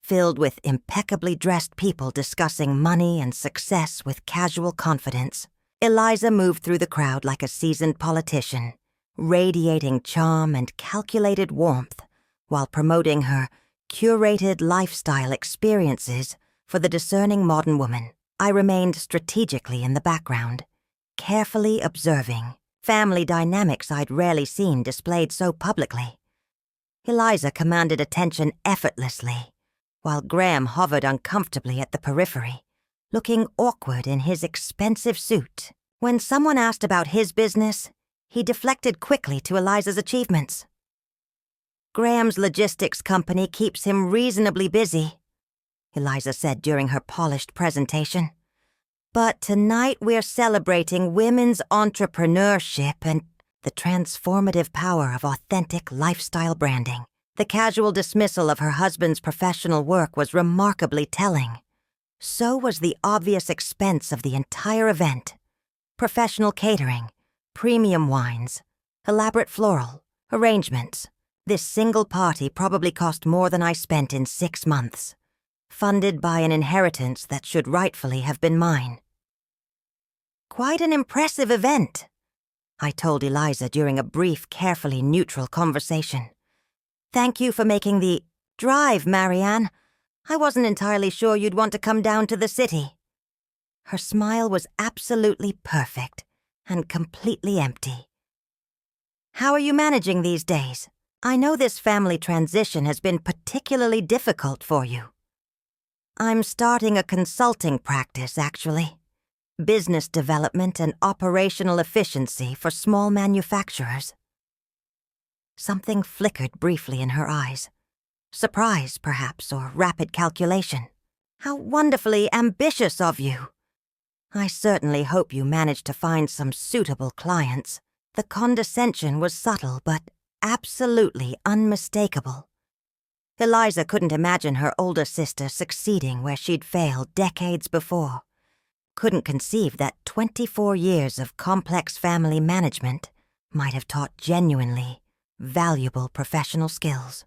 filled with impeccably dressed people discussing money and success with casual confidence. Eliza moved through the crowd like a seasoned politician, radiating charm and calculated warmth while promoting her curated lifestyle experiences for the discerning modern woman. I remained strategically in the background, carefully observing family dynamics I'd rarely seen displayed so publicly. Eliza commanded attention effortlessly, while Graham hovered uncomfortably at the periphery, looking awkward in his expensive suit. When someone asked about his business, he deflected quickly to Eliza's achievements. "Graham's logistics company keeps him reasonably busy," Eliza said during her polished presentation. "But tonight we're celebrating women's entrepreneurship and the transformative power of authentic lifestyle branding." The casual dismissal of her husband's professional work was remarkably telling. So was the obvious expense of the entire event. Professional catering, premium wines, elaborate floral arrangements. This single party probably cost more than I spent in 6 months, funded by an inheritance that should rightfully have been mine. "Quite an impressive event," I told Eliza during a brief, carefully neutral conversation. "Thank you for making the drive, Marianne. I wasn't entirely sure you'd want to come down to the city." Her smile was absolutely perfect and completely empty. "How are you managing these days? I know this family transition has been particularly difficult for you." "I'm starting a consulting practice, actually. Business development and operational efficiency for small manufacturers." Something flickered briefly in her eyes. Surprise, perhaps, or rapid calculation. "How wonderfully ambitious of you. I certainly hope you managed to find some suitable clients." The condescension was subtle but absolutely unmistakable. Eliza couldn't imagine her older sister succeeding where she'd failed decades before. Couldn't conceive that 24 years of complex family management might have taught genuinely valuable professional skills.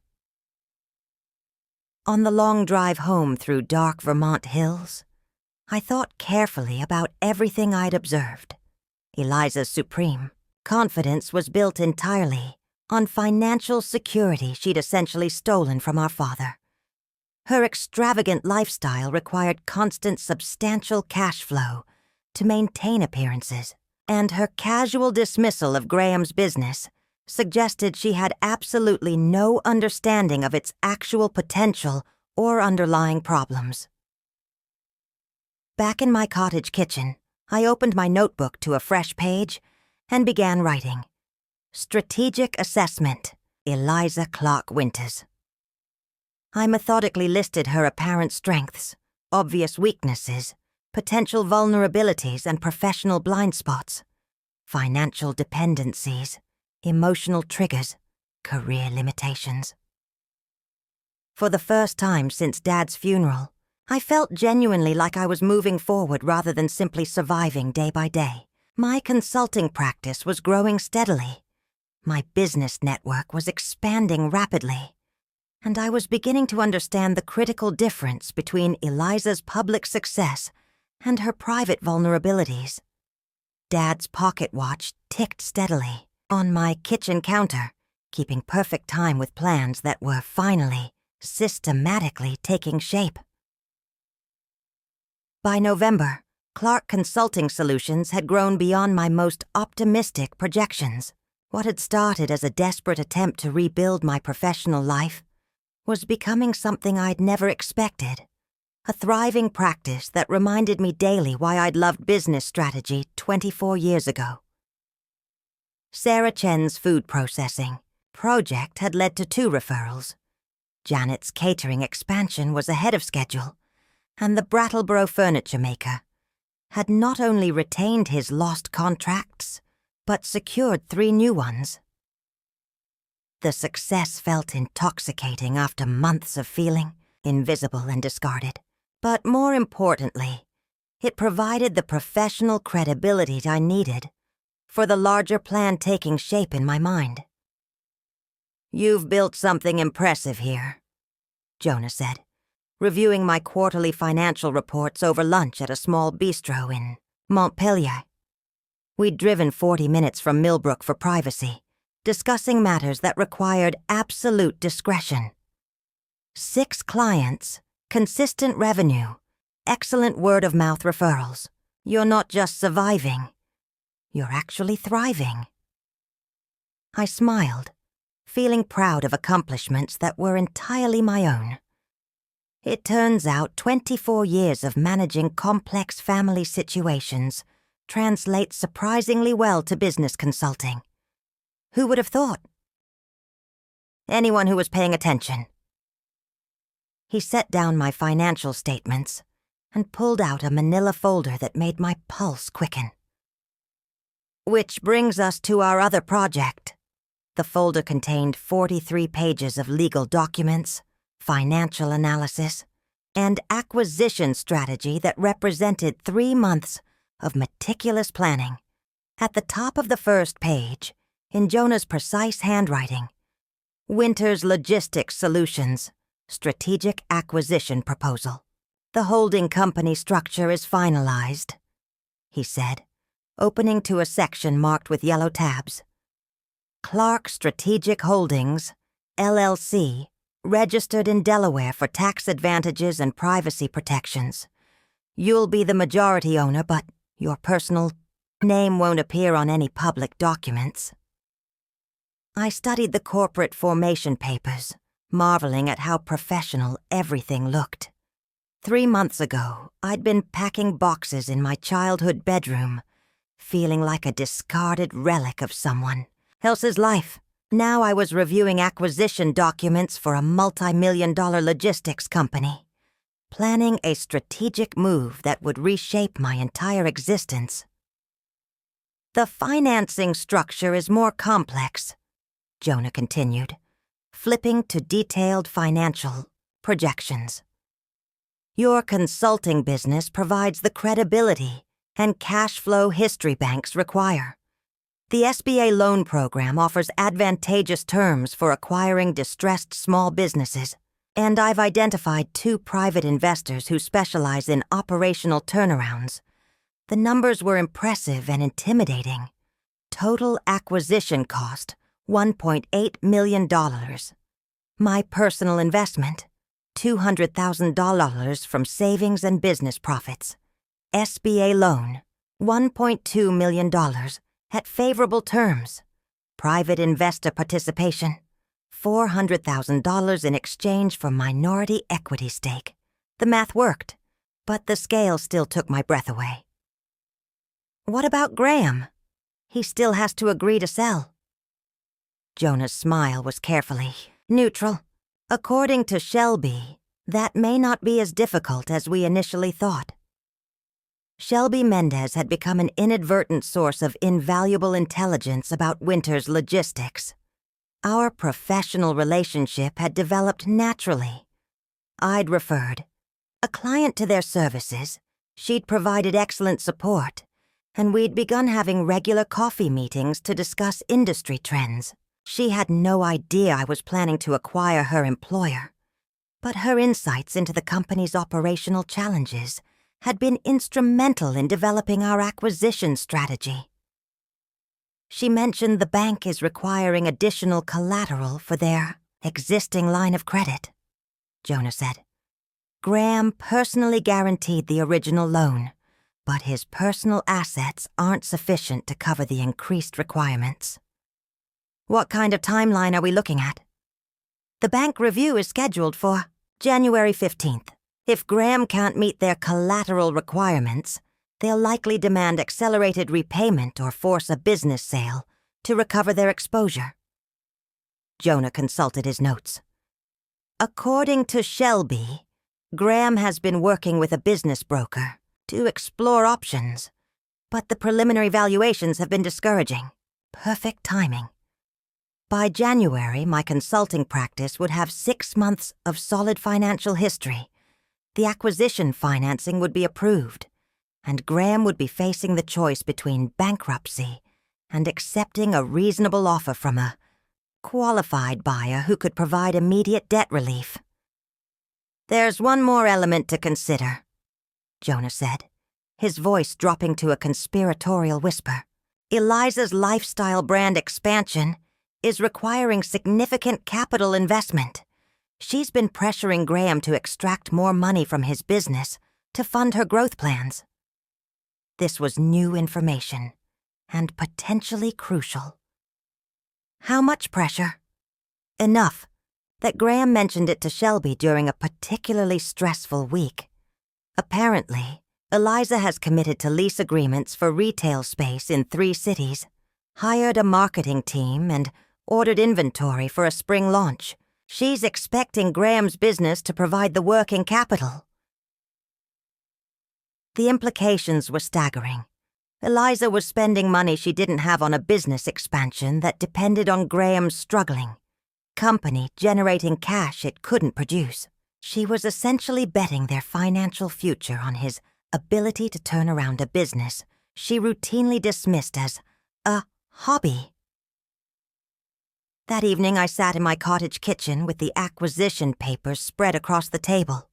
On the long drive home through dark Vermont hills, I thought carefully about everything I'd observed. Eliza's supreme confidence was built entirely on financial security she'd essentially stolen from our father. Her extravagant lifestyle required constant substantial cash flow to maintain appearances, and her casual dismissal of Graham's business suggested she had absolutely no understanding of its actual potential or underlying problems. Back in my cottage kitchen, I opened my notebook to a fresh page and began writing. Strategic Assessment, Eliza Clark Winters. I methodically listed her apparent strengths, obvious weaknesses, potential vulnerabilities and professional blind spots, financial dependencies, emotional triggers, career limitations. For the first time since Dad's funeral, I felt genuinely like I was moving forward rather than simply surviving day by day. My consulting practice was growing steadily. My business network was expanding rapidly, and I was beginning to understand the critical difference between Eliza's public success and her private vulnerabilities. Dad's pocket watch ticked steadily on my kitchen counter, keeping perfect time with plans that were finally, systematically taking shape. By November, Clark Consulting Solutions had grown beyond my most optimistic projections. What had started as a desperate attempt to rebuild my professional life was becoming something I'd never expected. A thriving practice that reminded me daily why I'd loved business strategy 24 years ago. Sarah Chen's food processing project had led to 2 referrals. Janet's catering expansion was ahead of schedule, and the Brattleboro furniture maker had not only retained his lost contracts, but secured 3 new ones. The success felt intoxicating after months of feeling invisible and discarded. But more importantly, it provided the professional credibility I needed for the larger plan taking shape in my mind. "You've built something impressive here," Jonah said, reviewing my quarterly financial reports over lunch at a small bistro in Montpelier. We'd driven 40 minutes from Millbrook for privacy, discussing matters that required absolute discretion. 6 clients, consistent revenue, excellent word-of-mouth referrals. You're not just surviving, you're actually thriving. I smiled, feeling proud of accomplishments that were entirely my own. It turns out 24 years of managing complex family situations translates surprisingly well to business consulting. Who would have thought? Anyone who was paying attention. He set down my financial statements and pulled out a manila folder that made my pulse quicken. Which brings us to our other project. The folder contained 43 pages of legal documents, financial analysis, and acquisition strategy that represented 3 months of meticulous planning. At the top of the first page, in Jonah's precise handwriting, Winters Logistics Solutions, Strategic Acquisition Proposal. "The holding company structure is finalized," he said, opening to a section marked with yellow tabs. "Clark Strategic Holdings, LLC, registered in Delaware for tax advantages and privacy protections. You'll be the majority owner, but your personal name won't appear on any public documents." I studied the corporate formation papers, marveling at how professional everything looked. 3 months ago, I'd been packing boxes in my childhood bedroom, feeling like a discarded relic of someone else's life. Now I was reviewing acquisition documents for a multi-million-dollar logistics company, planning a strategic move that would reshape my entire existence. "The financing structure is more complex," Jonah continued, flipping to detailed financial projections. Your consulting business provides the credibility and cash flow history banks require. The SBA loan program offers advantageous terms for acquiring distressed small businesses, and I've identified 2 private investors who specialize in operational turnarounds. The numbers were impressive and intimidating. Total acquisition cost, $1.8 million. My personal investment, $200,000 from savings and business profits. SBA loan, $1.2 million at favorable terms. Private investor participation, $400,000 in exchange for minority equity stake. The math worked, but the scale still took my breath away. What about Graham? He still has to agree to sell. Jonah's smile was carefully neutral. According to Shelby, that may not be as difficult as we initially thought. Shelby Mendez had become an inadvertent source of invaluable intelligence about Winter's logistics. Our professional relationship had developed naturally. I'd referred a client to their services, she'd provided excellent support, and we'd begun having regular coffee meetings to discuss industry trends. She had no idea I was planning to acquire her employer, but her insights into the company's operational challenges had been instrumental in developing our acquisition strategy. She mentioned the bank is requiring additional collateral for their existing line of credit, Jonah said. Graham personally guaranteed the original loan, but his personal assets aren't sufficient to cover the increased requirements. What kind of timeline are we looking at? The bank review is scheduled for January 15th. If Graham can't meet their collateral requirements, they'll likely demand accelerated repayment or force a business sale to recover their exposure. Jonah consulted his notes. According to Shelby, Graham has been working with a business broker to explore options, but the preliminary valuations have been discouraging. Perfect timing. By January, my consulting practice would have 6 months of solid financial history. The acquisition financing would be approved, and Graham would be facing the choice between bankruptcy and accepting a reasonable offer from a qualified buyer who could provide immediate debt relief. There's one more element to consider, Jonah said, his voice dropping to a conspiratorial whisper. Eliza's lifestyle brand expansion is requiring significant capital investment. She's been pressuring Graham to extract more money from his business to fund her growth plans. This was new information and potentially crucial. How much pressure? Enough that Graham mentioned it to Shelby during a particularly stressful week. Apparently, Eliza has committed to lease agreements for retail space in 3 cities, hired a marketing team, and ordered inventory for a spring launch. She's expecting Graham's business to provide the working capital. The implications were staggering. Eliza was spending money she didn't have on a business expansion that depended on Graham's struggling company generating cash it couldn't produce. She was essentially betting their financial future on his ability to turn around a business she routinely dismissed as a hobby. That evening, I sat in my cottage kitchen with the acquisition papers spread across the table.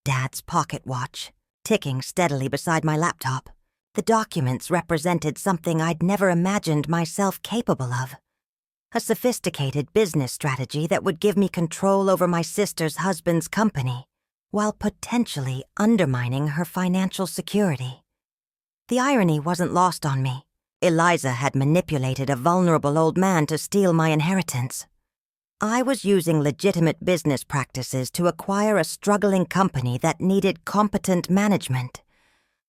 Dad's pocket watch, ticking steadily beside my laptop. The documents represented something I'd never imagined myself capable of. A sophisticated business strategy that would give me control over my sister's husband's company, while potentially undermining her financial security. The irony wasn't lost on me. Eliza had manipulated a vulnerable old man to steal my inheritance. I was using legitimate business practices to acquire a struggling company that needed competent management.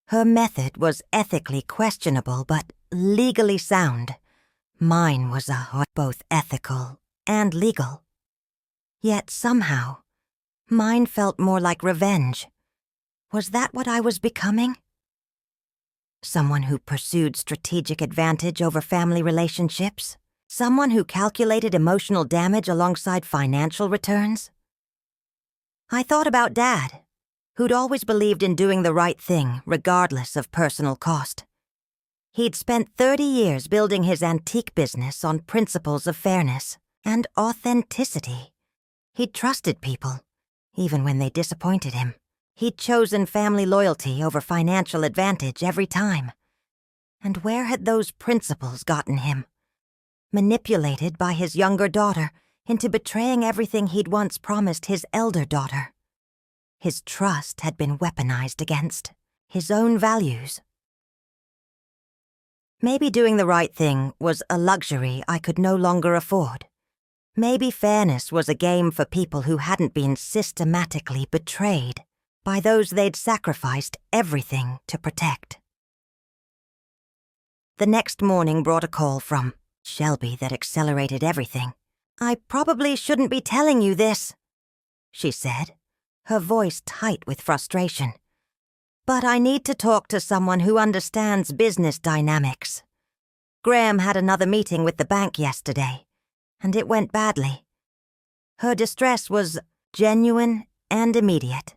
Her method was ethically questionable but legally sound. Mine was both ethical and legal. Yet somehow, mine felt more like revenge. Was that what I was becoming? Someone who pursued strategic advantage over family relationships, Someone who calculated emotional damage alongside financial returns? I thought about Dad, who'd always believed in doing the right thing regardless of personal cost. He'd spent 30 years building his antique business on principles of fairness and authenticity. He'd trusted people, even when they disappointed him. He'd chosen family loyalty over financial advantage every time. And where had those principles gotten him? Manipulated by his younger daughter into betraying everything he'd once promised his elder daughter. His trust had been weaponized against his own values. Maybe doing the right thing was a luxury I could no longer afford. Maybe fairness was a game for people who hadn't been systematically betrayed by those they'd sacrificed everything to protect. The next morning brought a call from Shelby that accelerated everything. "I probably shouldn't be telling you this," she said, her voice tight with frustration. "But I need to talk to someone who understands business dynamics. Graham had another meeting with the bank yesterday, and it went badly. Her distress was genuine and immediate.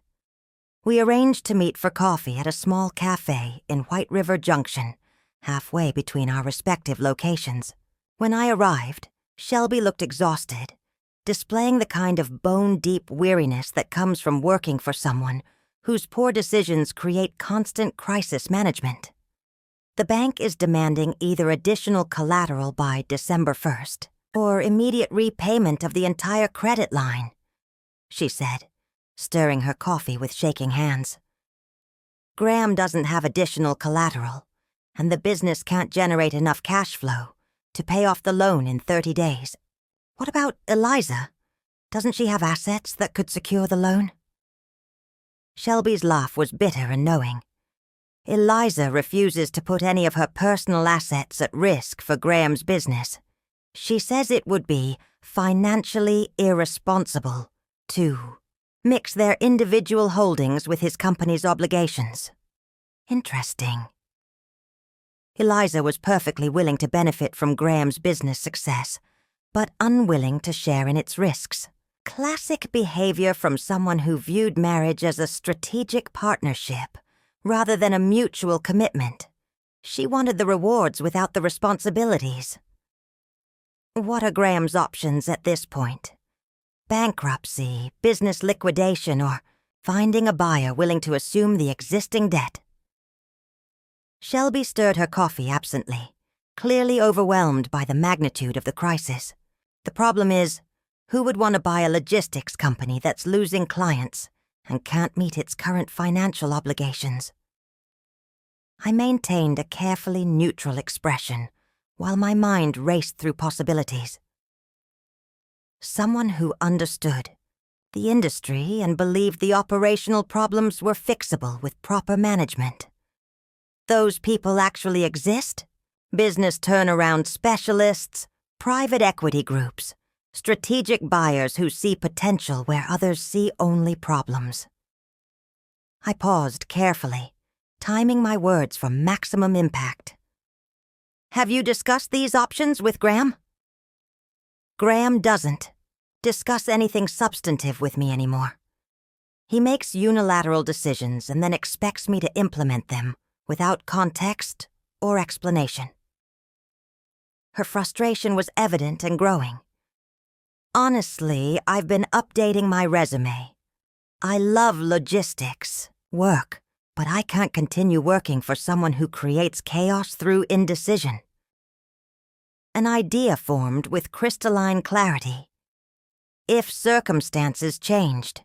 We arranged to meet for coffee at a small cafe in White River Junction, halfway between our respective locations. When I arrived, Shelby looked exhausted, displaying the kind of bone-deep weariness that comes from working for someone whose poor decisions create constant crisis management. The bank is demanding either additional collateral by December 1st or immediate repayment of the entire credit line," she said, stirring her coffee with shaking hands. "Graham doesn't have additional collateral, and the business can't generate enough cash flow to pay off the loan in 30 days. What about Eliza? Doesn't she have assets that could secure the loan?" Shelby's laugh was bitter and knowing. "Eliza refuses to put any of her personal assets at risk for Graham's business. She says it would be financially irresponsible to mix their individual holdings with his company's obligations." Interesting. Eliza was perfectly willing to benefit from Graham's business success, but unwilling to share in its risks. Classic behavior from someone who viewed marriage as a strategic partnership rather than a mutual commitment. She wanted the rewards without the responsibilities. What are Graham's options at this point? Bankruptcy, business liquidation, or finding a buyer willing to assume the existing debt? Shelby stirred her coffee absently, clearly overwhelmed by the magnitude of the crisis. The problem is, who would want to buy a logistics company that's losing clients and can't meet its current financial obligations? I maintained a carefully neutral expression while my mind raced through possibilities. Someone who understood the industry and believed the operational problems were fixable with proper management. Those people actually exist? Business turnaround specialists, private equity groups, strategic buyers who see potential where others see only problems. I paused carefully, timing my words for maximum impact. "Have you discussed these options with Graham?" "Graham doesn't discuss anything substantive with me anymore. He makes unilateral decisions and then expects me to implement them without context or explanation." Her frustration was evident and growing. "Honestly, I've been updating my resume. I love logistics, work, but I can't continue working for someone who creates chaos through indecision." An idea formed with crystalline clarity. If circumstances changed,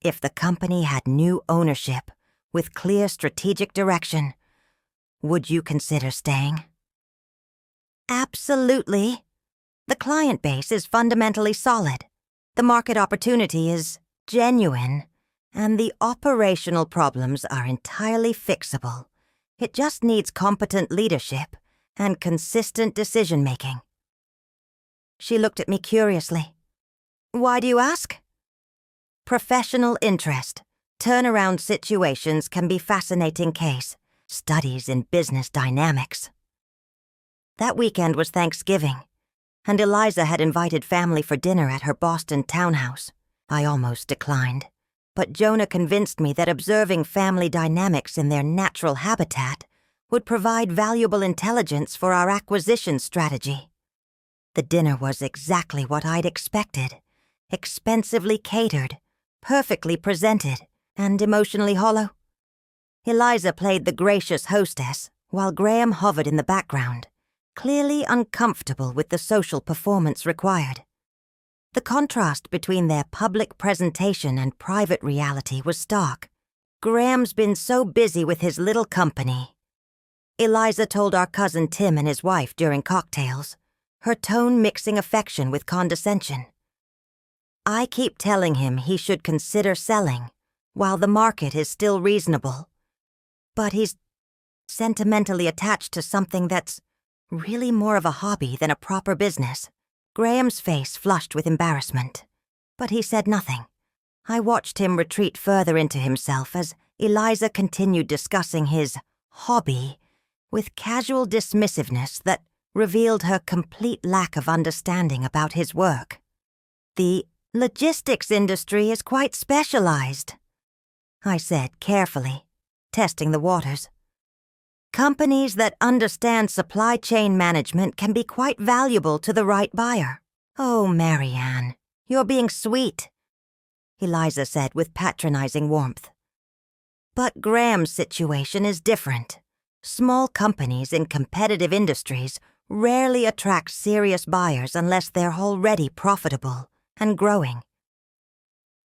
if the company had new ownership with clear strategic direction, would you consider staying? Absolutely. The client base is fundamentally solid. The market opportunity is genuine, and the operational problems are entirely fixable. It just needs competent leadership and consistent decision-making. She looked at me curiously. "Why do you ask?" "Professional interest. Turnaround situations can be fascinating case studies in business dynamics." That weekend was Thanksgiving, and Eliza had invited family for dinner at her Boston townhouse. I almost declined, but Jonah convinced me that observing family dynamics in their natural habitat would provide valuable intelligence for our acquisition strategy. The dinner was exactly what I'd expected: expensively catered, perfectly presented, and emotionally hollow. Eliza played the gracious hostess, while Graham hovered in the background, clearly uncomfortable with the social performance required. The contrast between their public presentation and private reality was stark. Graham's been so busy with his little company, Eliza told our cousin Tim and his wife during cocktails, her tone mixing affection with condescension. I keep telling him he should consider selling, while the market is still reasonable. But he's sentimentally attached to something that's really more of a hobby than a proper business. Graham's face flushed with embarrassment, but he said nothing. I watched him retreat further into himself as Eliza continued discussing his hobby with casual dismissiveness that revealed her complete lack of understanding about his work. The logistics industry is quite specialized, I said carefully, testing the waters. Companies that understand supply chain management can be quite valuable to the right buyer. Oh, Marianne, you're being sweet, Eliza said with patronizing warmth. But Graham's situation is different. Small companies in competitive industries rarely attract serious buyers unless they're already profitable and growing.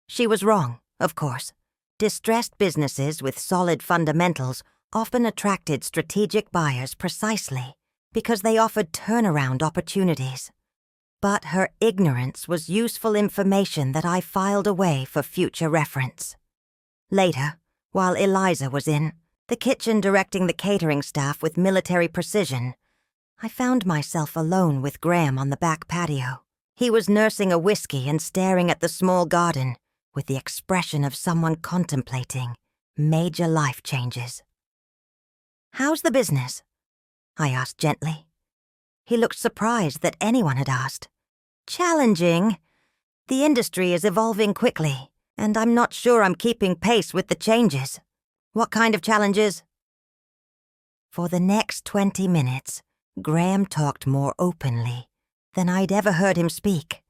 She was wrong, of course. Distressed businesses with solid fundamentals often attracted strategic buyers precisely because they offered turnaround opportunities. But her ignorance was useful information that I filed away for future reference. Later, while Eliza was in the kitchen directing the catering staff with military precision, I found myself alone with Graham on the back patio. He was nursing a whiskey and staring at the small garden with the expression of someone contemplating major life changes. "How's the business?" I asked gently. He looked surprised that anyone had asked. "Challenging. The industry is evolving quickly, and I'm not sure I'm keeping pace with the changes." "What kind of challenges?" For the next 20 minutes, Graham talked more openly than I'd ever heard him speak.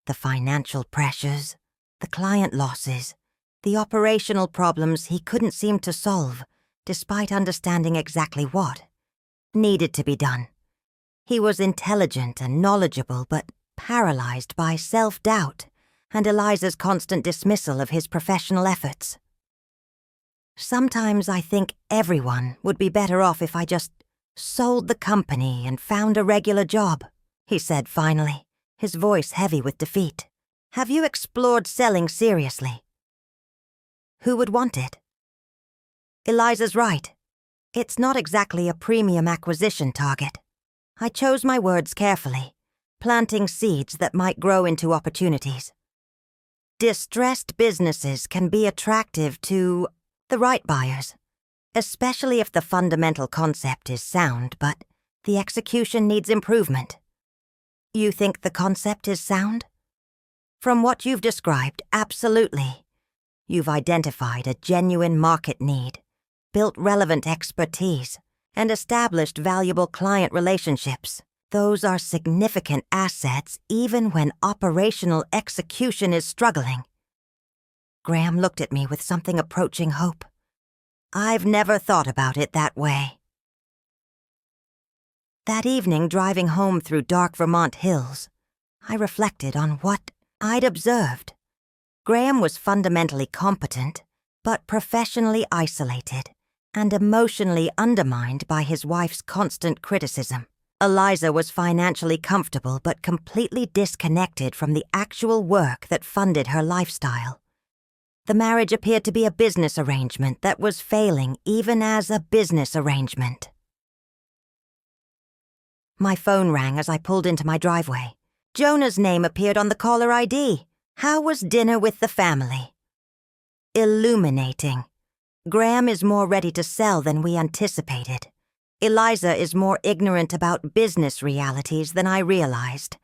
The financial pressures, the client losses, the operational problems he couldn't seem to solve, despite understanding exactly what needed to be done. He was intelligent and knowledgeable, but paralyzed by self-doubt and Eliza's constant dismissal of his professional efforts. "Sometimes I think everyone would be better off if I just sold the company and found a regular job," he said finally, his voice heavy with defeat. "Have you explored selling seriously?" "Who would want it?" "Eliza's right. It's not exactly a premium acquisition target." I chose my words carefully, planting seeds that might grow into opportunities. Distressed businesses can be attractive to the right buyers, especially if the fundamental concept is sound, but the execution needs improvement. You think the concept is sound? From what you've described, absolutely. You've identified a genuine market need, built relevant expertise, and established valuable client relationships. Those are significant assets even when operational execution is struggling. Graham looked at me with something approaching hope. I've never thought about it that way. That evening, driving home through dark Vermont hills, I reflected on what I'd observed. Graham was fundamentally competent, but professionally isolated and emotionally undermined by his wife's constant criticism. Eliza was financially comfortable but completely disconnected from the actual work that funded her lifestyle. The marriage appeared to be a business arrangement that was failing even as a business arrangement. My phone rang as I pulled into my driveway. Jonah's name appeared on the caller ID. How was dinner with the family? Illuminating. Graham is more ready to sell than we anticipated. Eliza is more ignorant about business realities than I realized,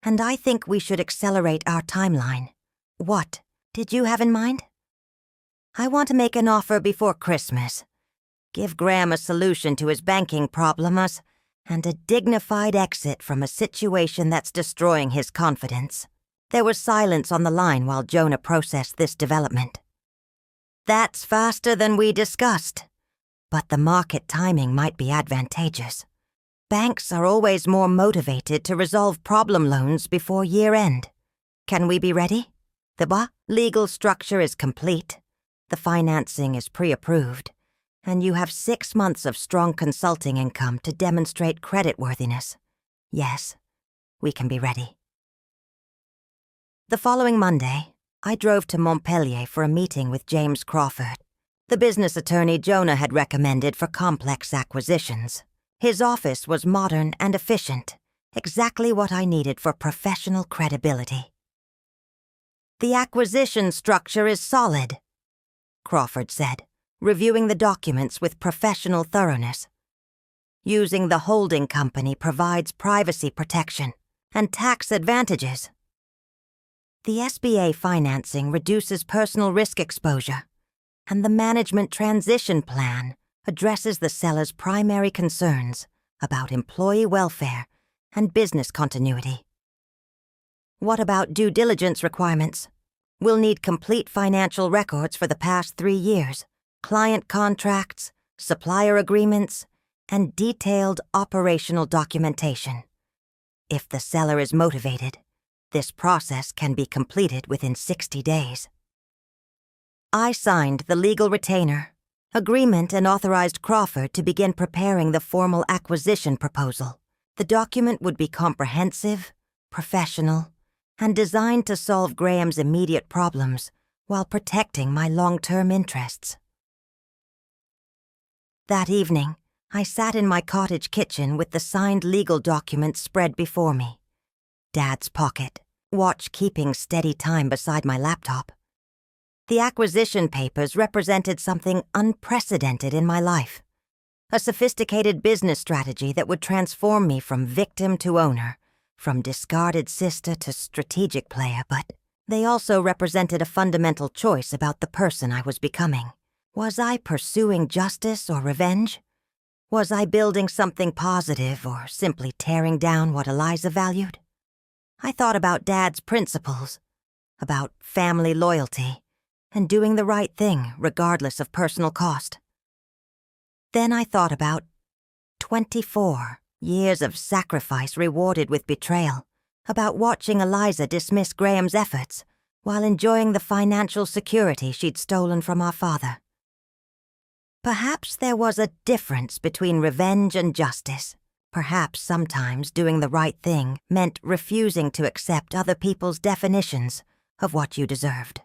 and I think we should accelerate our timeline. What did you have in mind? I want to make an offer before Christmas. Give Graham a solution to his banking problems and a dignified exit from a situation that's destroying his confidence. There was silence on the line while Jonah processed this development. That's faster than we discussed, but the market timing might be advantageous. Banks are always more motivated to resolve problem loans before year-end. Can we be ready? The legal structure is complete, the financing is pre-approved, and you have 6 months of strong consulting income to demonstrate creditworthiness. Yes, we can be ready. The following Monday, I drove to Montpellier for a meeting with James Crawford, the business attorney Jonah had recommended for complex acquisitions. His office was modern and efficient, exactly what I needed for professional credibility. The acquisition structure is solid, Crawford said, reviewing the documents with professional thoroughness. Using the holding company provides privacy protection and tax advantages. The SBA financing reduces personal risk exposure, and the management transition plan addresses the seller's primary concerns about employee welfare and business continuity. What about due diligence requirements? We'll need complete financial records for the past 3 years, client contracts, supplier agreements, and detailed operational documentation. If the seller is motivated, this process can be completed within 60 days. I signed the legal retainer, agreement, and authorized Crawford to begin preparing the formal acquisition proposal. The document would be comprehensive, professional, and designed to solve Graham's immediate problems while protecting my long-term interests. That evening, I sat in my cottage kitchen with the signed legal documents spread before me. Dad's pocket, watch keeping steady time beside my laptop. The acquisition papers represented something unprecedented in my life, a sophisticated business strategy that would transform me from victim to owner, from discarded sister to strategic player, but they also represented a fundamental choice about the person I was becoming. Was I pursuing justice or revenge? Was I building something positive or simply tearing down what Eliza valued? I thought about Dad's principles, about family loyalty, and doing the right thing regardless of personal cost. Then I thought about 24 years of sacrifice rewarded with betrayal, about watching Eliza dismiss Graham's efforts while enjoying the financial security she'd stolen from our father. Perhaps there was a difference between revenge and justice. Perhaps sometimes doing the right thing meant refusing to accept other people's definitions of what you deserved.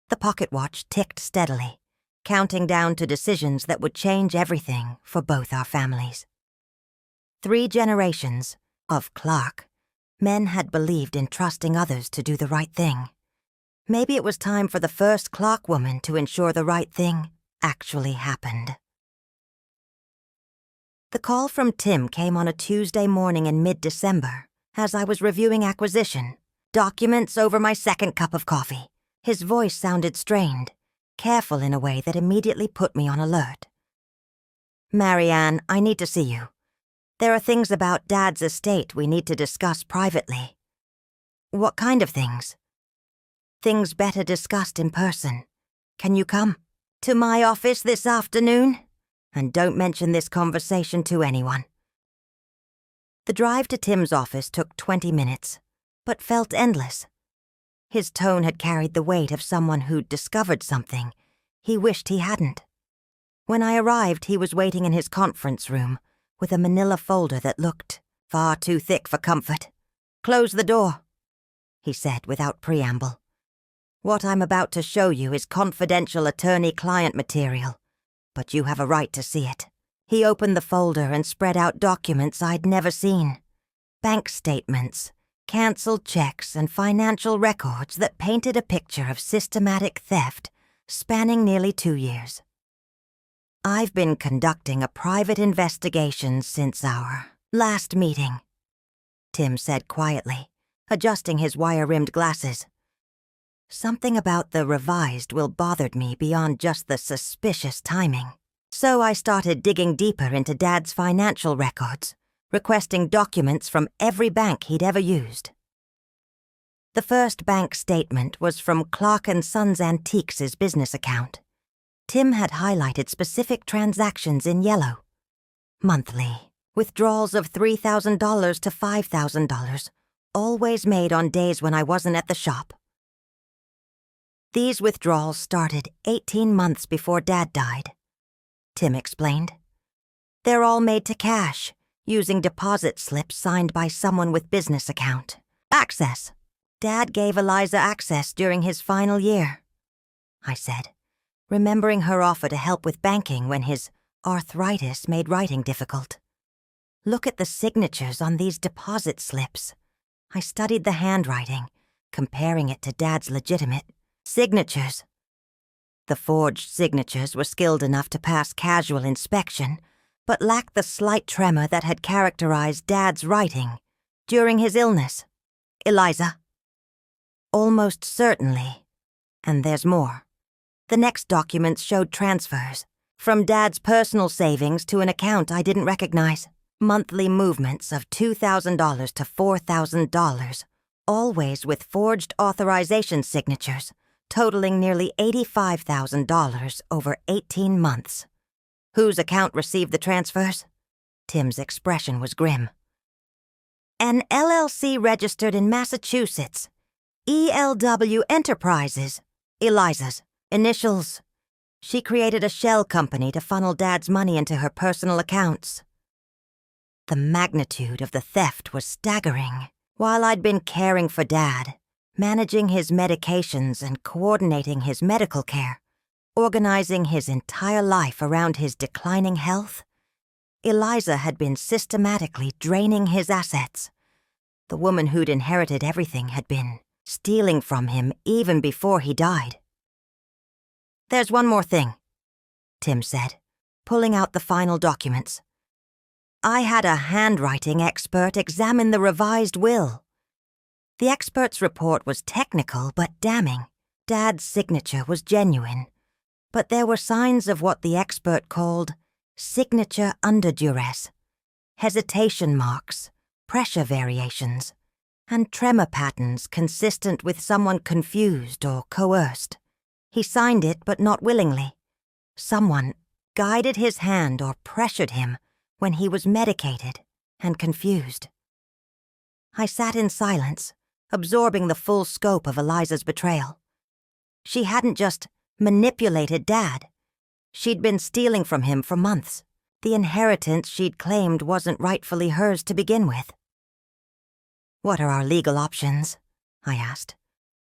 The pocket watch ticked steadily, counting down to decisions that would change everything for both our families. 3 generations of Clark men had believed in trusting others to do the right thing. Maybe it was time for the first Clark woman to ensure the right thing actually happened. The call from Tim came on a Tuesday morning in mid-December as I was reviewing acquisition, documents over my second cup of coffee. His voice sounded strained, careful in a way that immediately put me on alert. "Marianne, I need to see you. There are things about Dad's estate we need to discuss privately." "What kind of things?" "Things better discussed in person. Can you come to my office this afternoon? And don't mention this conversation to anyone." The drive to Tim's office took 20 minutes, but felt endless. His tone had carried the weight of someone who'd discovered something he wished he hadn't. When I arrived, he was waiting in his conference room with a manila folder that looked far too thick for comfort. "Close the door," he said without preamble. "What I'm about to show you is confidential attorney-client material, but you have a right to see it." He opened the folder and spread out documents I'd never seen. Bank statements, canceled checks, and financial records that painted a picture of systematic theft spanning nearly 2 years. "I've been conducting a private investigation since our last meeting," Tim said quietly, adjusting his wire-rimmed glasses. Something about the revised will bothered me beyond just the suspicious timing. So I started digging deeper into Dad's financial records, requesting documents from every bank he'd ever used. The first bank statement was from Clark & Sons Antiques' business account. Tim had highlighted specific transactions in yellow. Monthly, withdrawals of $3,000 to $5,000, always made on days when I wasn't at the shop. These withdrawals started 18 months before Dad died, Tim explained. They're all made to cash, using deposit slips signed by someone with business account. Access. Dad gave Eliza access during his final year, I said, remembering her offer to help with banking when his arthritis made writing difficult. Look at the signatures on these deposit slips. I studied the handwriting, comparing it to Dad's legitimate signatures. The forged signatures were skilled enough to pass casual inspection, but lacked the slight tremor that had characterized Dad's writing during his illness. Eliza. Almost certainly. And there's more. The next documents showed transfers, from Dad's personal savings to an account I didn't recognize. Monthly movements of $2,000 to $4,000, always with forged authorization signatures, totaling nearly $85,000 over 18 months. Whose account received the transfers? Tim's expression was grim. An LLC registered in Massachusetts. ELW Enterprises. Eliza's. Initials. She created a shell company to funnel Dad's money into her personal accounts. The magnitude of the theft was staggering. While I'd been caring for Dad, managing his medications and coordinating his medical care, organizing his entire life around his declining health, Eliza had been systematically draining his assets. The woman who'd inherited everything had been stealing from him even before he died. There's one more thing, Tim said, pulling out the final documents. I had a handwriting expert examine the revised will. The expert's report was technical but damning. Dad's signature was genuine, but there were signs of what the expert called signature under duress, hesitation marks, pressure variations, and tremor patterns consistent with someone confused or coerced. He signed it, but not willingly. Someone guided his hand or pressured him when he was medicated and confused. I sat in silence, absorbing the full scope of Eliza's betrayal. She hadn't just manipulated Dad. She'd been stealing from him for months. The inheritance she'd claimed wasn't rightfully hers to begin with. What are our legal options? I asked.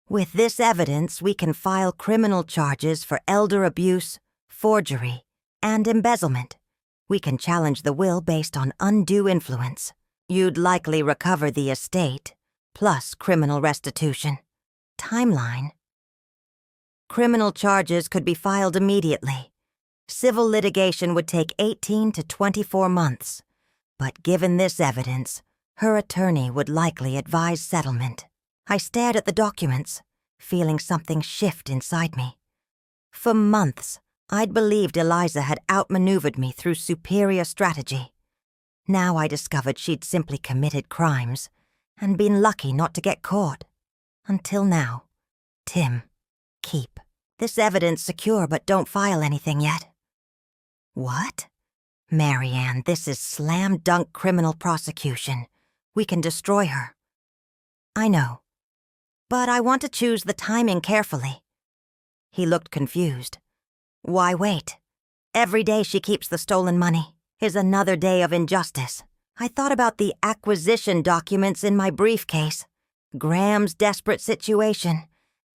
With this evidence, we can file criminal charges for elder abuse, forgery, and embezzlement. We can challenge the will based on undue influence. You'd likely recover the estate, plus criminal restitution. Timeline. Criminal charges could be filed immediately. Civil litigation would take 18 to 24 months. But given this evidence, her attorney would likely advise settlement. I stared at the documents, feeling something shift inside me. For months, I'd believed Eliza had outmaneuvered me through superior strategy. Now I discovered she'd simply committed crimes and been lucky not to get caught. Until now. Tim, keep this evidence secure, but don't file anything yet. What? Marianne, this is slam-dunk criminal prosecution. We can destroy her. I know. But I want to choose the timing carefully. He looked confused. Why wait? Every day she keeps the stolen money is another day of injustice. I thought about the acquisition documents in my briefcase, Graham's desperate situation,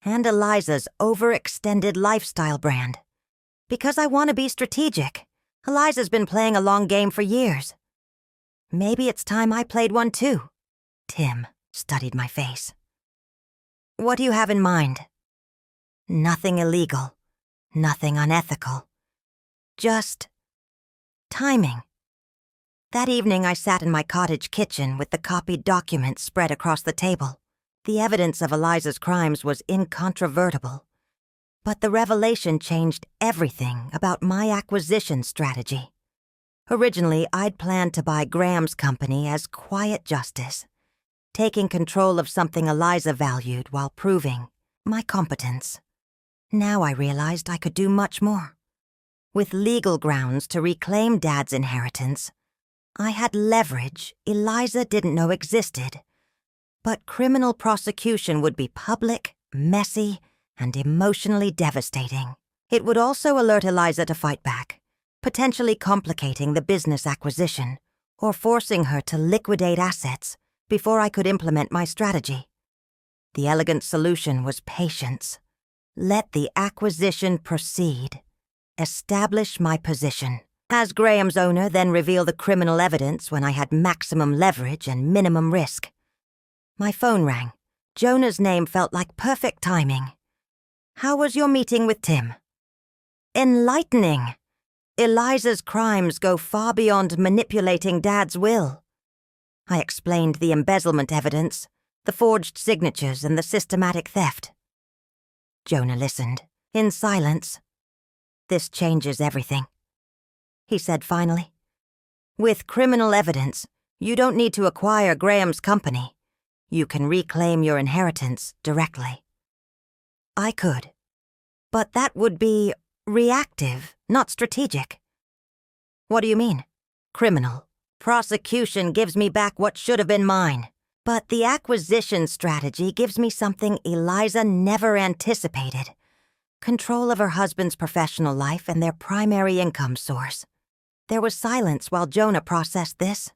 and Eliza's overextended lifestyle brand. Because I want to be strategic, Eliza's been playing a long game for years. Maybe it's time I played one too. Tim studied my face. What do you have in mind? Nothing illegal, nothing unethical. Just timing. That evening I sat in my cottage kitchen with the copied documents spread across the table. The evidence of Eliza's crimes was incontrovertible. But the revelation changed everything about my acquisition strategy. Originally, I'd planned to buy Graham's company as quiet justice, taking control of something Eliza valued while proving my competence. Now I realized I could do much more. With legal grounds to reclaim Dad's inheritance, I had leverage Eliza didn't know existed. But criminal prosecution would be public, messy, and emotionally devastating. It would also alert Eliza to fight back, potentially complicating the business acquisition or forcing her to liquidate assets before I could implement my strategy. The elegant solution was patience. Let the acquisition proceed. Establish my position. As Graham's owner, then reveal the criminal evidence when I had maximum leverage and minimum risk. My phone rang. Jonah's name felt like perfect timing. "How was your meeting with Tim?" "Enlightening. Eliza's crimes go far beyond manipulating Dad's will." I explained the embezzlement evidence, the forged signatures, and the systematic theft. Jonah listened, in silence. "This changes everything," he said finally. "With criminal evidence, you don't need to acquire Graham's company. You can reclaim your inheritance directly." I could. But that would be reactive, not strategic. "What do you mean?" "Criminal. Prosecution gives me back what should have been mine. But the acquisition strategy gives me something Eliza never anticipated. Control of her husband's professional life and their primary income source." There was silence while Jonah processed this.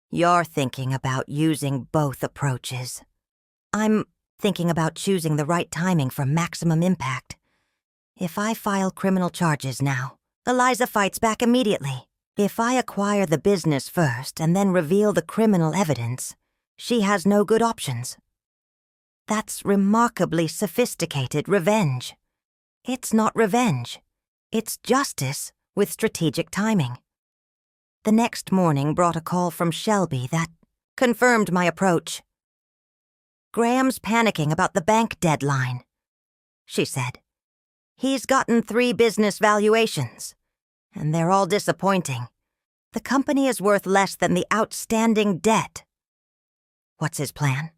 "You're thinking about using both approaches." "I'm thinking about choosing the right timing for maximum impact. If I file criminal charges now, Eliza fights back immediately. If I acquire the business first and then reveal the criminal evidence, she has no good options. That's remarkably sophisticated revenge. It's not revenge. It's justice with strategic timing." The next morning brought a call from Shelby that confirmed my approach. "Graham's panicking about the bank deadline," she said. "He's gotten 3 business valuations, and they're all disappointing. The company is worth less than the outstanding debt." "What's his plan?"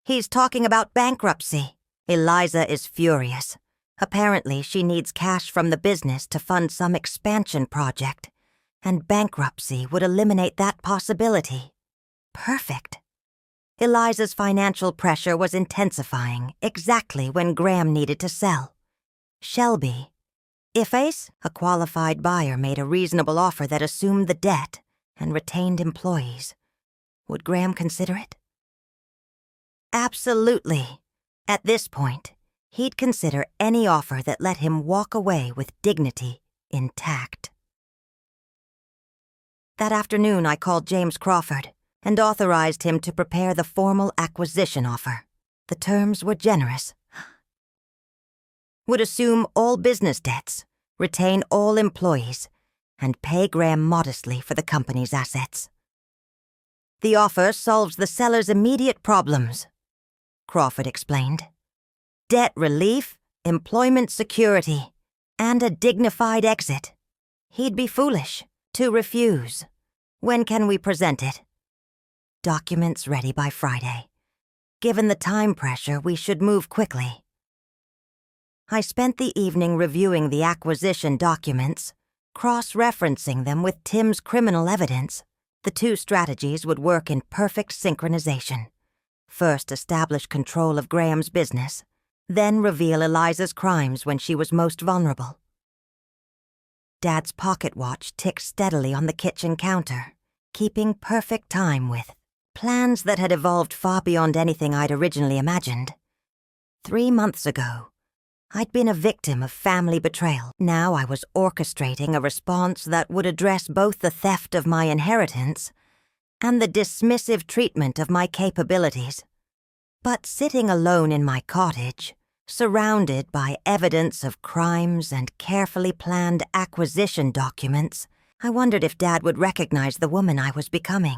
"He's talking about bankruptcy." Eliza is furious. Apparently, she needs cash from the business to fund some expansion project, and bankruptcy would eliminate that possibility. Perfect. Eliza's financial pressure was intensifying exactly when Graham needed to sell. Shelby. If Ace, a qualified buyer, made a reasonable offer that assumed the debt and retained employees, would Graham consider it? Absolutely. At this point, he'd consider any offer that let him walk away with dignity intact. That afternoon, I called James Crawford and authorized him to prepare the formal acquisition offer. The terms were generous. Would assume all business debts, retain all employees, and pay Graham modestly for the company's assets. "The offer solves the seller's immediate problems," Crawford explained. "Debt relief, employment security, and a dignified exit. He'd be foolish to refuse. When can we present it?" "Documents ready by Friday. Given the time pressure, we should move quickly." I spent the evening reviewing the acquisition documents, cross-referencing them with Tim's criminal evidence. The 2 strategies would work in perfect synchronization. First, establish control of Graham's business, then reveal Eliza's crimes when she was most vulnerable. Dad's pocket watch ticked steadily on the kitchen counter, keeping perfect time with plans that had evolved far beyond anything I'd originally imagined. 3 months ago, I'd been a victim of family betrayal. Now I was orchestrating a response that would address both the theft of my inheritance and the dismissive treatment of my capabilities. But sitting alone in my cottage, surrounded by evidence of crimes and carefully planned acquisition documents, I wondered if Dad would recognize the woman I was becoming.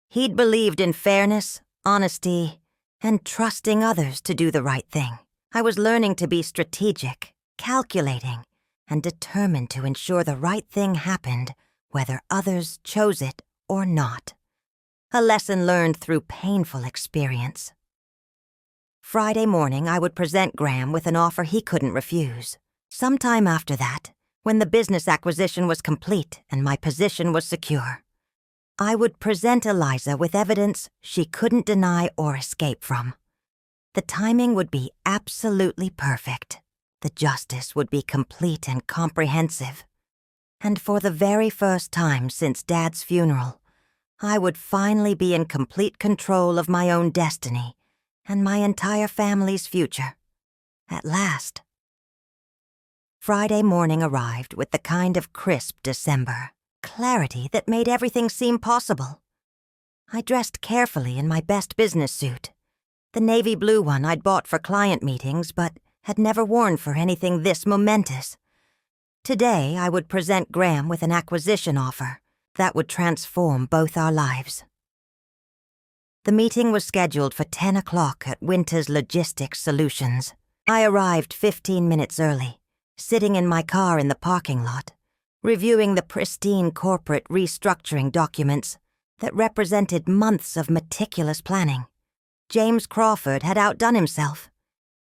He'd believed in fairness, honesty, and trusting others to do the right thing. I was learning to be strategic, calculating, and determined to ensure the right thing happened, whether others chose it or not. A lesson learned through painful experience. Friday morning, I would present Graham with an offer he couldn't refuse. Sometime after that, when the business acquisition was complete and my position was secure, I would present Eliza with evidence she couldn't deny or escape from. The timing would be absolutely perfect. The justice would be complete and comprehensive. And for the very first time since Dad's funeral, I would finally be in complete control of my own destiny and my entire family's future. At last. Friday morning arrived with the kind of crisp December clarity that made everything seem possible. I dressed carefully in my best business suit, the navy blue one I'd bought for client meetings but had never worn for anything this momentous. Today, I would present Graham with an acquisition offer that would transform both our lives. The meeting was scheduled for 10 o'clock at Winter's Logistics Solutions. I arrived 15 minutes early, sitting in my car in the parking lot, reviewing the pristine corporate restructuring documents that represented months of meticulous planning. James Crawford had outdone himself.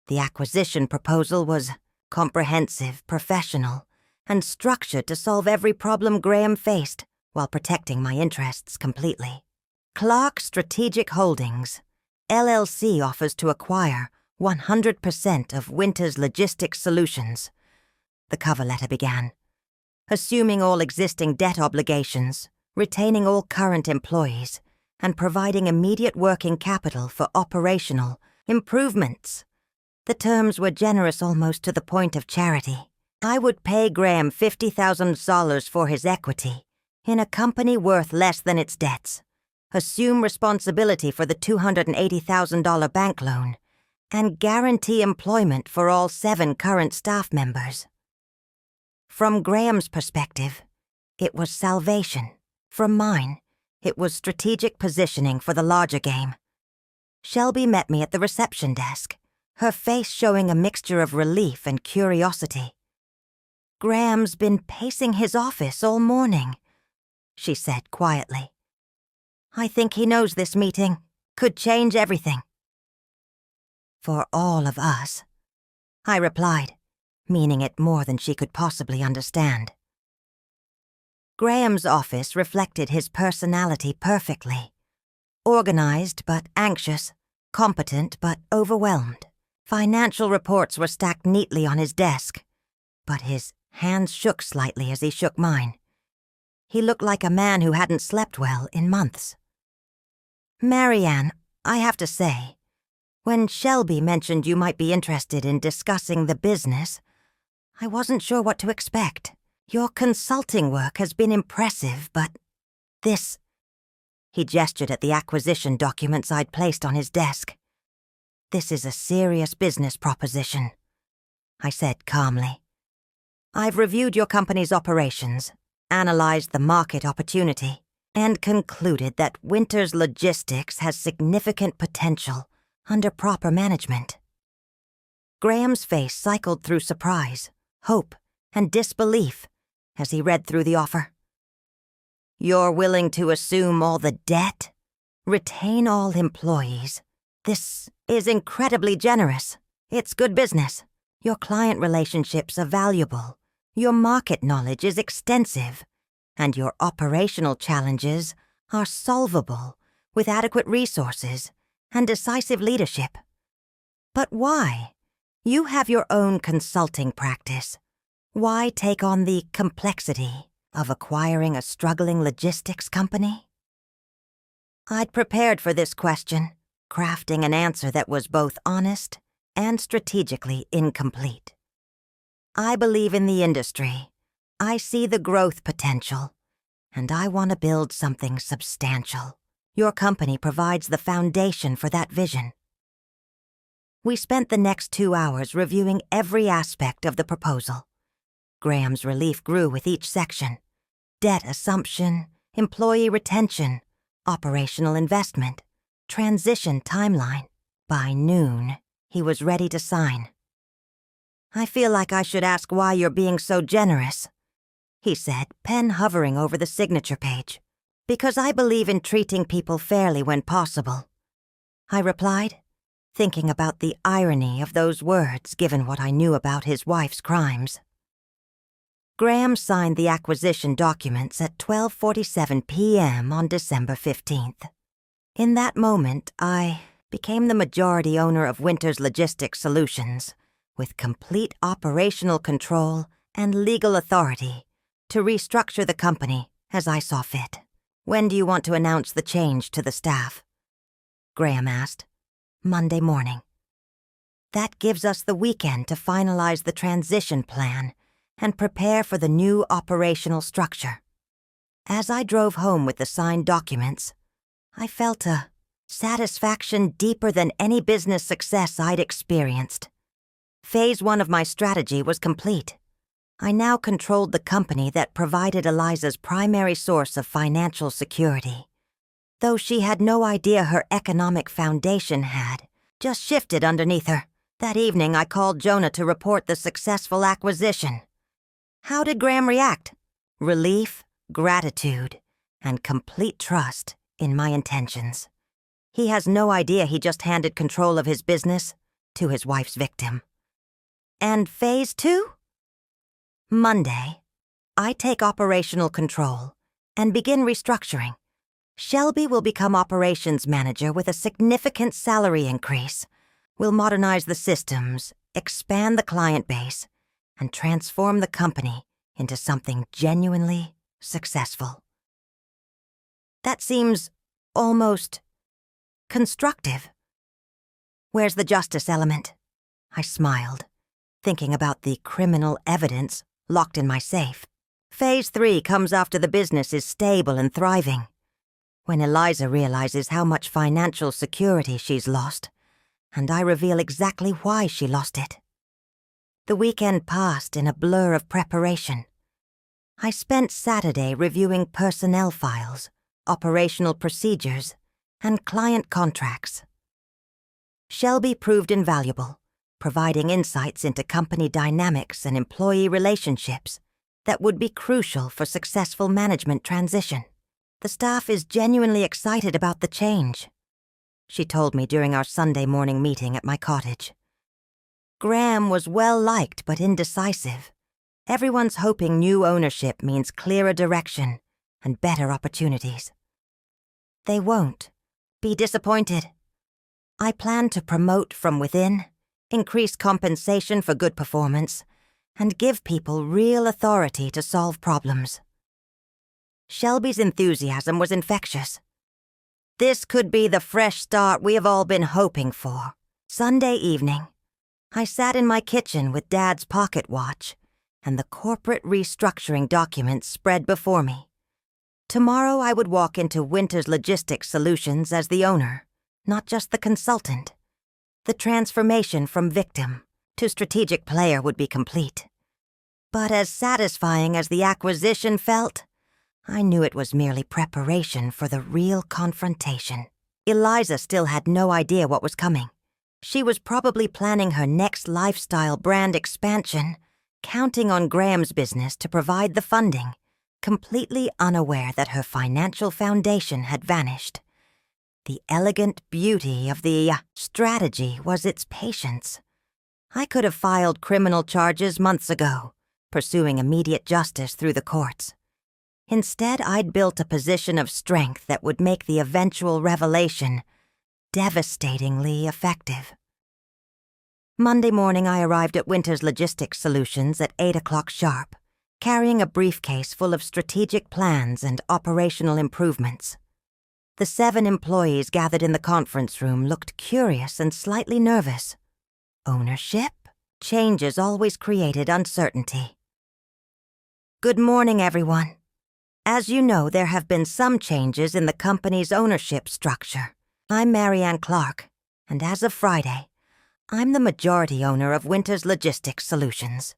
The acquisition proposal was comprehensive, professional, and structured to solve every problem Graham faced while protecting my interests completely. Clark Strategic Holdings, LLC offers to acquire 100% of Winter's Logistics Solutions, the cover letter began. Assuming all existing debt obligations, retaining all current employees, and providing immediate working capital for operational improvements. The terms were generous almost to the point of charity. I would pay Graham $50,000 for his equity in a company worth less than its debts, assume responsibility for the $280,000 bank loan, and guarantee employment for all 7 current staff members. From Graham's perspective, it was salvation. From mine, it was strategic positioning for the larger game. Shelby met me at the reception desk, her face showing a mixture of relief and curiosity. "Graham's been pacing his office all morning," she said quietly. "I think he knows this meeting could change everything." "For all of us," I replied, meaning it more than she could possibly understand. Graham's office reflected his personality perfectly. Organized but anxious, competent but overwhelmed. Financial reports were stacked neatly on his desk, but his hands shook slightly as he shook mine. He looked like a man who hadn't slept well in months. "Marianne, I have to say, when Shelby mentioned you might be interested in discussing the business, I wasn't sure what to expect. Your consulting work has been impressive, but this..." He gestured at the acquisition documents I'd placed on his desk. "This is a serious business proposition," I said calmly. "I've reviewed your company's operations, analyzed the market opportunity, and concluded that Winter's Logistics has significant potential under proper management." Graham's face cycled through surprise, hope, and disbelief as he read through the offer. "You're willing to assume all the debt? Retain all employees? This is incredibly generous. It's good business. Your client relationships are valuable. Your market knowledge is extensive. And your operational challenges are solvable with adequate resources and decisive leadership. But why? You have your own consulting practice. Why take on the complexity of acquiring a struggling logistics company?" I'd prepared for this question, crafting an answer that was both honest and strategically incomplete. I believe in the industry. I see the growth potential, and I want to build something substantial. Your company provides the foundation for that vision. We spent the next 2 hours reviewing every aspect of the proposal. Graham's relief grew with each section. debt assumption, employee retention, operational investment, transition timeline. By noon, he was ready to sign. "I feel like I should ask why you're being so generous," he said, pen hovering over the signature page. "Because I believe in treating people fairly when possible," I replied, thinking about the irony of those words given what I knew about his wife's crimes. Graham signed the acquisition documents at 12:47 p.m. on December 15th. In that moment, I became the majority owner of Winters Logistics Solutions, with complete operational control and legal authority to restructure the company as I saw fit. "When do you want to announce the change to the staff?" Graham asked. "Monday morning." "That gives us the weekend to finalize the transition plan and prepare for the new operational structure." As I drove home with the signed documents, I felt a satisfaction deeper than any business success I'd experienced. Phase 1 of my strategy was complete. I now controlled the company that provided Eliza's primary source of financial security, though she had no idea her economic foundation had just shifted underneath her. That evening, I called Jonah to report the successful acquisition. How did Graham react? Relief, gratitude, and complete trust in my intentions. He has no idea he just handed control of his business to his wife's victim. And phase 2? Monday, I take operational control and begin restructuring. Shelby will become operations manager with a significant salary increase. We'll modernize the systems, expand the client base, and transform the company into something genuinely successful. That seems almost constructive. Where's the justice element? I smiled, thinking about the criminal evidence locked in my safe. Phase 3 comes after the business is stable and thriving, when Eliza realizes how much financial security she's lost, and I reveal exactly why she lost it. The weekend passed in a blur of preparation. I spent Saturday reviewing personnel files, operational procedures, and client contracts. Shelby proved invaluable, providing insights into company dynamics and employee relationships that would be crucial for successful management transition. "The staff is genuinely excited about the change," she told me during our Sunday morning meeting at my cottage. Graham was well-liked but indecisive. Everyone's hoping new ownership means clearer direction and better opportunities. They won't be disappointed. I plan to promote from within, increase compensation for good performance, and give people real authority to solve problems. Shelby's enthusiasm was infectious. This could be the fresh start we have all been hoping for. Sunday evening, I sat in my kitchen with Dad's pocket watch and the corporate restructuring documents spread before me. Tomorrow I would walk into Winters Logistics Solutions as the owner, not just the consultant. The transformation from victim to strategic player would be complete. But as satisfying as the acquisition felt, I knew it was merely preparation for the real confrontation. Eliza still had no idea what was coming. She was probably planning her next lifestyle brand expansion, counting on Graham's business to provide the funding, completely unaware that her financial foundation had vanished. The elegant beauty of the strategy was its patience. I could have filed criminal charges months ago, pursuing immediate justice through the courts. Instead, I'd built a position of strength that would make the eventual revelation devastatingly effective. Monday morning, I arrived at Winters Logistics Solutions at 8 o'clock sharp, carrying a briefcase full of strategic plans and operational improvements. The 7 employees gathered in the conference room looked curious and slightly nervous. Ownership? Changes always created uncertainty. Good morning, everyone. As you know, there have been some changes in the company's ownership structure. I'm Marianne Clark, and as of Friday, I'm the majority owner of Winters Logistics Solutions.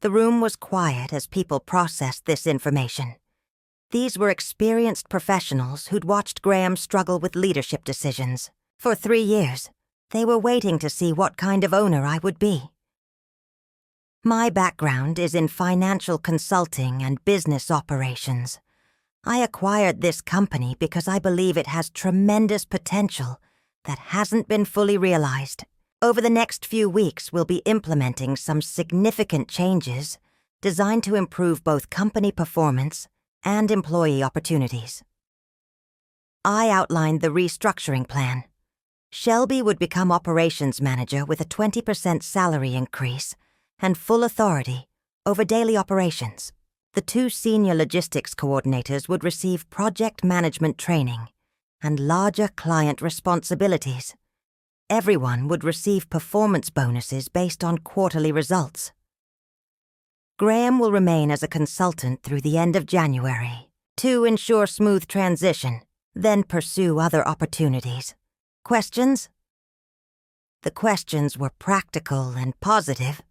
The room was quiet as people processed this information. These were experienced professionals who'd watched Graham struggle with leadership decisions. For 3 years, they were waiting to see what kind of owner I would be. My background is in financial consulting and business operations. I acquired this company because I believe it has tremendous potential that hasn't been fully realized. Over the next few weeks, we'll be implementing some significant changes designed to improve both company performance and employee opportunities. I outlined the restructuring plan. Shelby would become operations manager with a 20% salary increase and full authority over daily operations. The 2 senior logistics coordinators would receive project management training and larger client responsibilities. Everyone would receive performance bonuses based on quarterly results. Graham will remain as a consultant through the end of January to ensure smooth transition, then pursue other opportunities. Questions? The questions were practical and positive.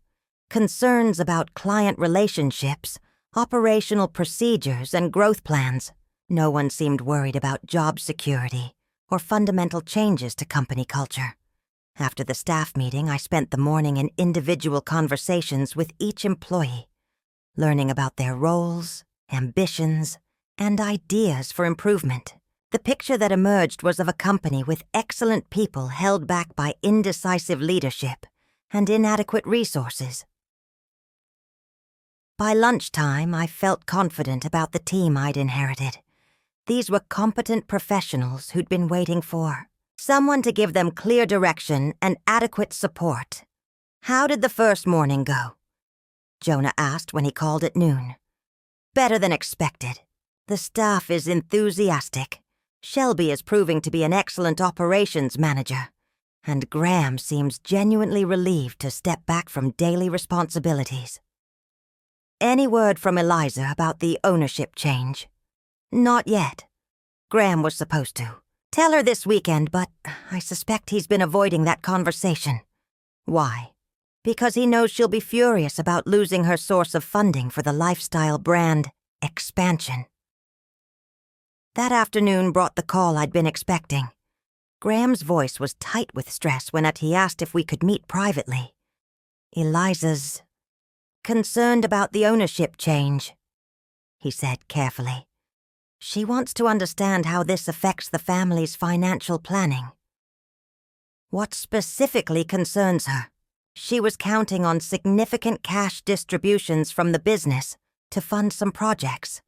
Concerns about client relationships, operational procedures, and growth plans. No one seemed worried about job security or fundamental changes to company culture. After the staff meeting, I spent the morning in individual conversations with each employee, learning about their roles, ambitions, and ideas for improvement. The picture that emerged was of a company with excellent people held back by indecisive leadership and inadequate resources. By lunchtime, I felt confident about the team I'd inherited. These were competent professionals who'd been waiting for someone to give them clear direction and adequate support. "How did the first morning go?" Jonah asked when he called at noon. "Better than expected. The staff is enthusiastic. Shelby is proving to be an excellent operations manager, and Graham seems genuinely relieved to step back from daily responsibilities." "Any word from Eliza about the ownership change?" "Not yet. Graham was supposed to. Tell her this weekend, but I suspect he's been avoiding that conversation." "Why?" "Because he knows she'll be furious about losing her source of funding for the lifestyle brand expansion." That afternoon brought the call I'd been expecting. Graham's voice was tight with stress when he asked if we could meet privately. "Eliza's concerned about the ownership change," he said carefully. "She wants to understand how this affects the family's financial planning." "What specifically concerns her?" "She was counting on significant cash distributions from the business to fund some projects.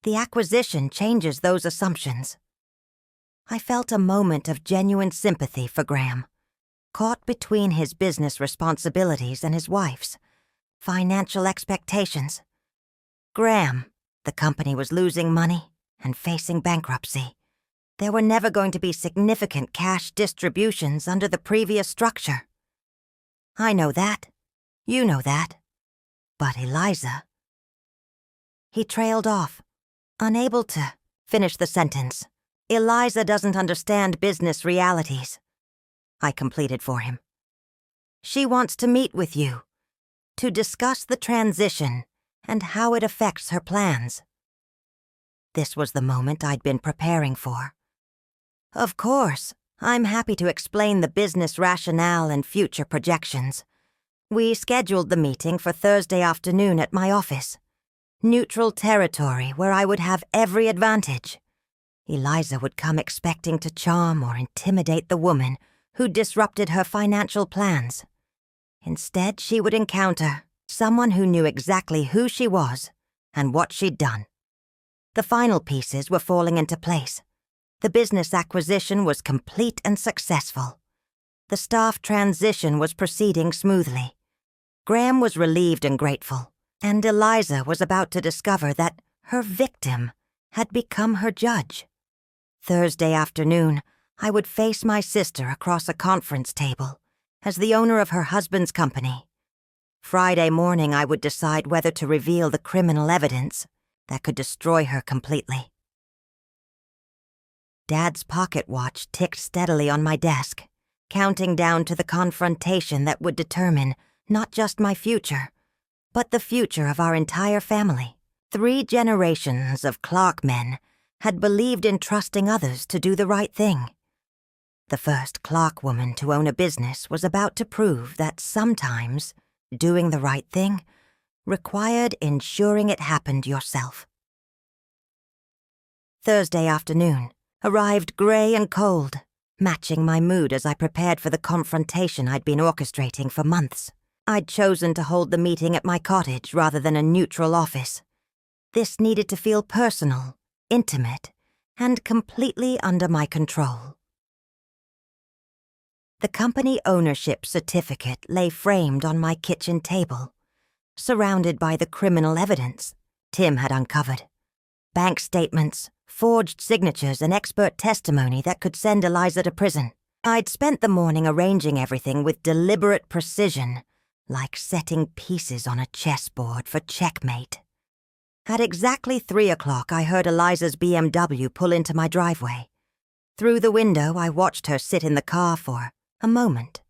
The acquisition changes those assumptions." I felt a moment of genuine sympathy for Graham, caught between his business responsibilities and his wife's financial expectations. Graham, the company was losing money and facing bankruptcy. There were never going to be significant cash distributions under the previous structure. "I know that. You know that. But Eliza..." He trailed off, unable to finish the sentence. "Eliza doesn't understand business realities," I completed for him. "She wants to meet with you, to discuss the transition and how it affects her plans." This was the moment I'd been preparing for. "Of course, I'm happy to explain the business rationale and future projections. We scheduled the meeting for Thursday afternoon at my office. Neutral territory where I would have every advantage. Eliza would come expecting to charm or intimidate the woman who disrupted her financial plans. Instead, she would encounter someone who knew exactly who she was and what she'd done. The final pieces were falling into place. The business acquisition was complete and successful. The staff transition was proceeding smoothly. Graham was relieved and grateful, and Eliza was about to discover that her victim had become her judge. Thursday afternoon, I would face my sister across a conference table as the owner of her husband's company. Friday morning, I would decide whether to reveal the criminal evidence that could destroy her completely. Dad's pocket watch ticked steadily on my desk, counting down to the confrontation that would determine not just my future, but the future of our entire family. 3 generations of Clark men had believed in trusting others to do the right thing. The first Clark woman to own a business was about to prove that sometimes doing the right thing required ensuring it happened yourself. Thursday afternoon arrived gray and cold, matching my mood as I prepared for the confrontation I'd been orchestrating for months. I'd chosen to hold the meeting at my cottage rather than a neutral office. This needed to feel personal, intimate, and completely under my control. The company ownership certificate lay framed on my kitchen table, surrounded by the criminal evidence Tim had uncovered. Bank statements, forged signatures, and expert testimony that could send Eliza to prison. I'd spent the morning arranging everything with deliberate precision, like setting pieces on a chessboard for checkmate. At exactly 3 o'clock, I heard Eliza's BMW pull into my driveway. Through the window, I watched her sit in the car for a moment,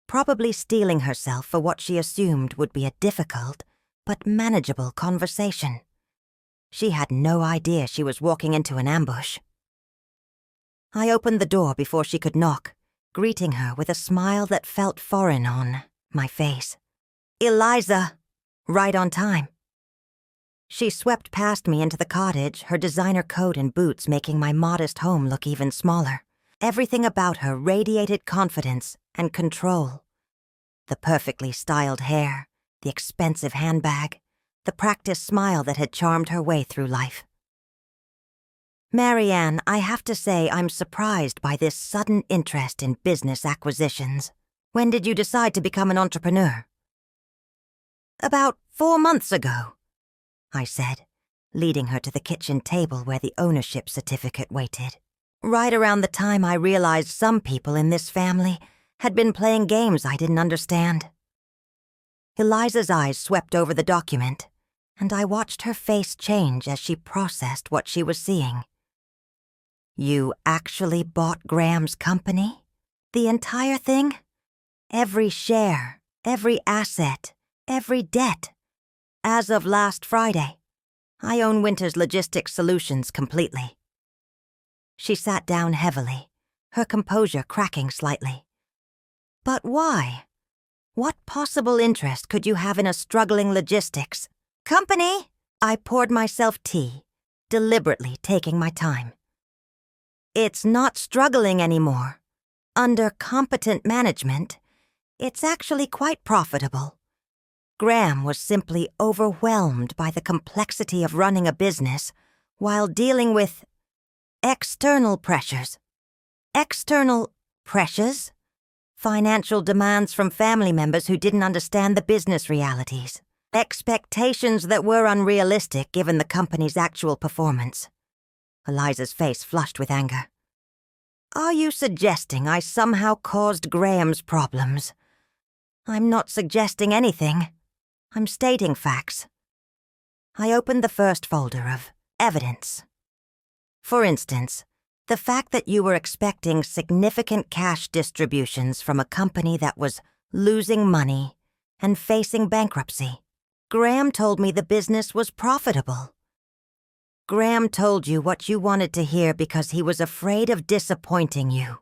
probably steeling herself for what she assumed would be a difficult but manageable conversation. She had no idea she was walking into an ambush. I opened the door before she could knock, greeting her with a smile that felt foreign on my face. "Eliza!" Right on time. She swept past me into the cottage, her designer coat and boots making my modest home look even smaller. Everything about her radiated confidence and control. The perfectly styled hair, the expensive handbag, the practiced smile that had charmed her way through life. "Marianne, I have to say I'm surprised by this sudden interest in business acquisitions. When did you decide to become an entrepreneur?" "About 4 months ago," I said, leading her to the kitchen table where the ownership certificate waited. Right around the time I realized some people in this family had been playing games I didn't understand. Eliza's eyes swept over the document, and I watched her face change as she processed what she was seeing. "You actually bought Graham's company? The entire thing? Every share, every asset, every debt. As of last Friday, I own Winter's Logistics Solutions completely." She sat down heavily, her composure cracking slightly. "But why? What possible interest could you have in a struggling logistics company?" I poured myself tea, deliberately taking my time. "It's not struggling anymore. Under competent management, it's actually quite profitable. Graham was simply overwhelmed by the complexity of running a business while dealing with external pressures." "External pressures?" "Financial demands from family members who didn't understand the business realities. Expectations that were unrealistic given the company's actual performance." Eliza's face flushed with anger. "Are you suggesting I somehow caused Graham's problems?" "I'm not suggesting anything. I'm stating facts." I opened the first folder of evidence. "For instance, the fact that you were expecting significant cash distributions from a company that was losing money and facing bankruptcy. Graham told me the business was profitable." "Graham told you what you wanted to hear because he was afraid of disappointing you.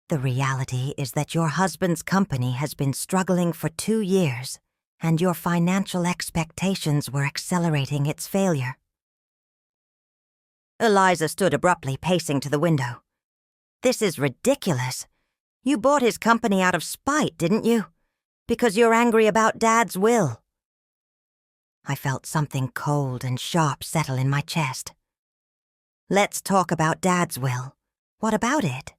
The reality is that your husband's company has been struggling for 2 years, and your financial expectations were accelerating its failure." Eliza stood abruptly, pacing to the window. "This is ridiculous. You bought his company out of spite, didn't you? Because you're angry about Dad's will." I felt something cold and sharp settle in my chest. "Let's talk about Dad's will. What about it?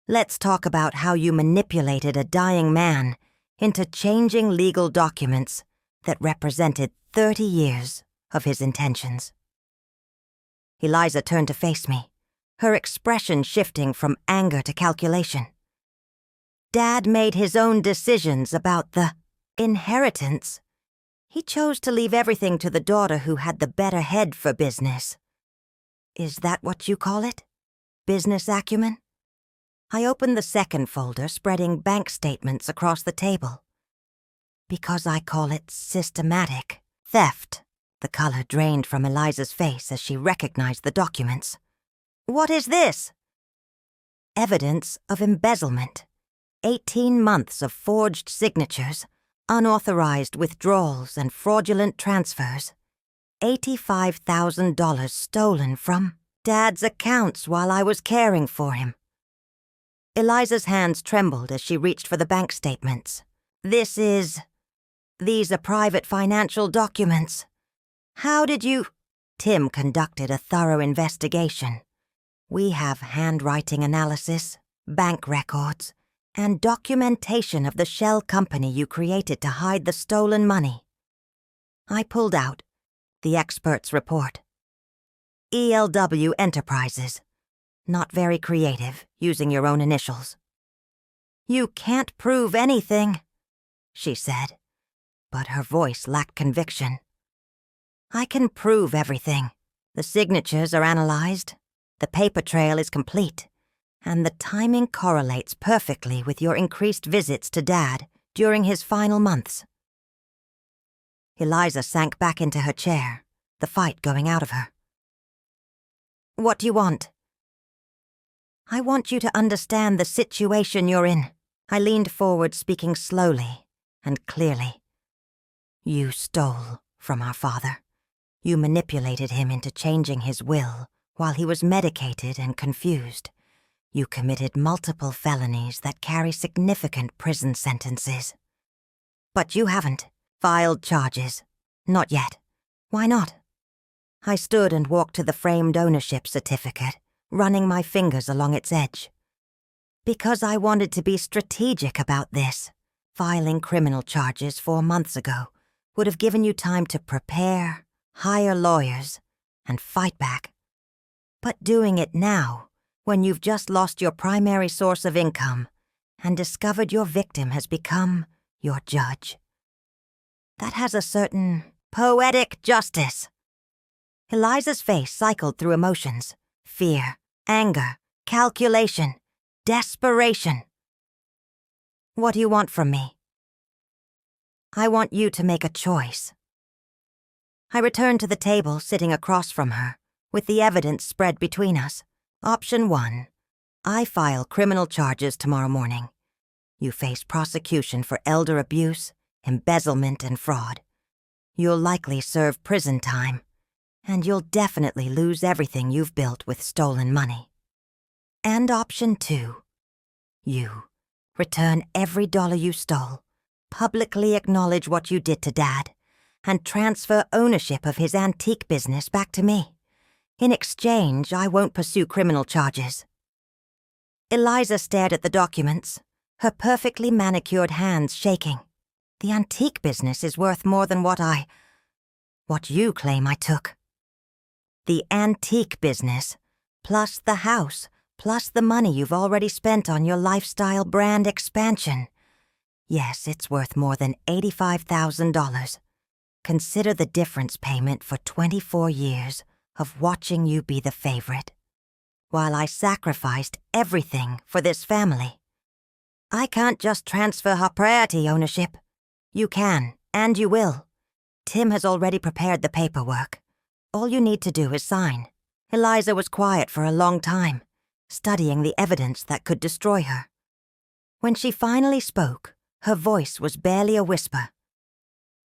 Let's talk about how you manipulated a dying man into changing legal documents that represented 30 years of his intentions." Eliza turned to face me, her expression shifting from anger to calculation. "Dad made his own decisions about the inheritance. He chose to leave everything to the daughter who had the better head for business. Is that what you call it? Business acumen?" I opened the second folder, spreading bank statements across the table. Because I call it systematic theft. The color drained from Eliza's face as she recognized the documents. What is this? Evidence of embezzlement. 18 months of forged signatures, unauthorized withdrawals and fraudulent transfers. $85,000 stolen from Dad's accounts while I was caring for him. Eliza's hands trembled as she reached for the bank statements. These are private financial documents. How did you... Tim conducted a thorough investigation. We have handwriting analysis, bank records, and documentation of the shell company you created to hide the stolen money. I pulled out the expert's report. ELW Enterprises. Not very creative, using your own initials. You can't prove anything, she said, but her voice lacked conviction. I can prove everything. The signatures are analyzed, the paper trail is complete, and the timing correlates perfectly with your increased visits to Dad during his final months. Eliza sank back into her chair, the fight going out of her. What do you want? I want you to understand the situation you're in. I leaned forward, speaking slowly and clearly. You stole from our father. You manipulated him into changing his will while he was medicated and confused. You committed multiple felonies that carry significant prison sentences. But you haven't filed charges. Not yet. Why not? I stood and walked to the framed ownership certificate, running my fingers along its edge. Because I wanted to be strategic about this. Filing criminal charges 4 months ago would have given you time to prepare, hire lawyers, and fight back. But doing it now, when you've just lost your primary source of income and discovered your victim has become your judge. That has a certain poetic justice. Eliza's face cycled through emotions: fear, anger, calculation, desperation. What do you want from me? I want you to make a choice. I returned to the table sitting across from her, with the evidence spread between us. Option 1. I file criminal charges tomorrow morning. You face prosecution for elder abuse, embezzlement, and fraud. You'll likely serve prison time, and you'll definitely lose everything you've built with stolen money. And option 2. You return every dollar you stole, publicly acknowledge what you did to Dad, and transfer ownership of his antique business back to me. In exchange, I won't pursue criminal charges. Eliza stared at the documents, her perfectly manicured hands shaking. The antique business is worth more than what you claim I took. The antique business, plus the house, plus the money you've already spent on your lifestyle brand expansion. Yes, it's worth more than $85,000. Consider the difference payment for 24 years of watching you be the favorite, while I sacrificed everything for this family. I can't just transfer her property ownership. You can, and you will. Tim has already prepared the paperwork. All you need to do is sign. Eliza was quiet for a long time, studying the evidence that could destroy her. When she finally spoke, her voice was barely a whisper.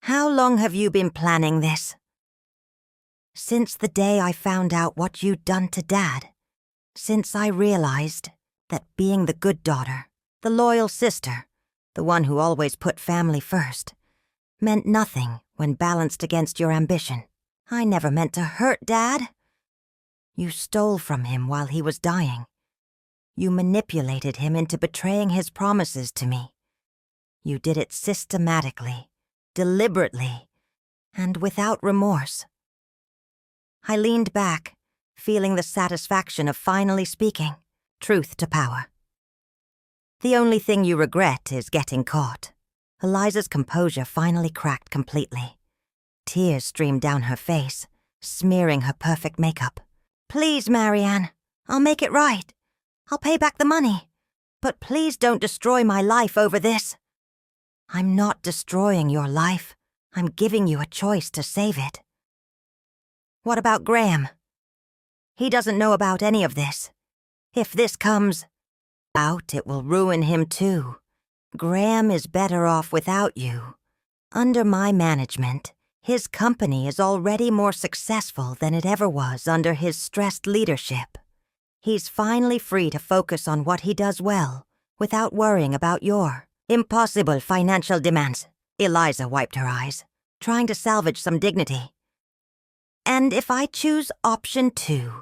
How long have you been planning this? Since the day I found out what you'd done to Dad. Since I realized that being the good daughter, the loyal sister, the one who always put family first, meant nothing when balanced against your ambition. I never meant to hurt Dad. You stole from him while he was dying. You manipulated him into betraying his promises to me. You did it systematically, deliberately, and without remorse. I leaned back, feeling the satisfaction of finally speaking, truth to power. The only thing you regret is getting caught. Eliza's composure finally cracked completely. Tears streamed down her face, smearing her perfect makeup. Please, Marianne, I'll make it right. I'll pay back the money. But please don't destroy my life over this. I'm not destroying your life. I'm giving you a choice to save it. What about Graham? He doesn't know about any of this. If this comes out, it will ruin him too. Graham is better off without you. Under my management, his company is already more successful than it ever was under his stressed leadership. He's finally free to focus on what he does well, without worrying about your impossible financial demands. Eliza wiped her eyes, trying to salvage some dignity. And if I choose option 2,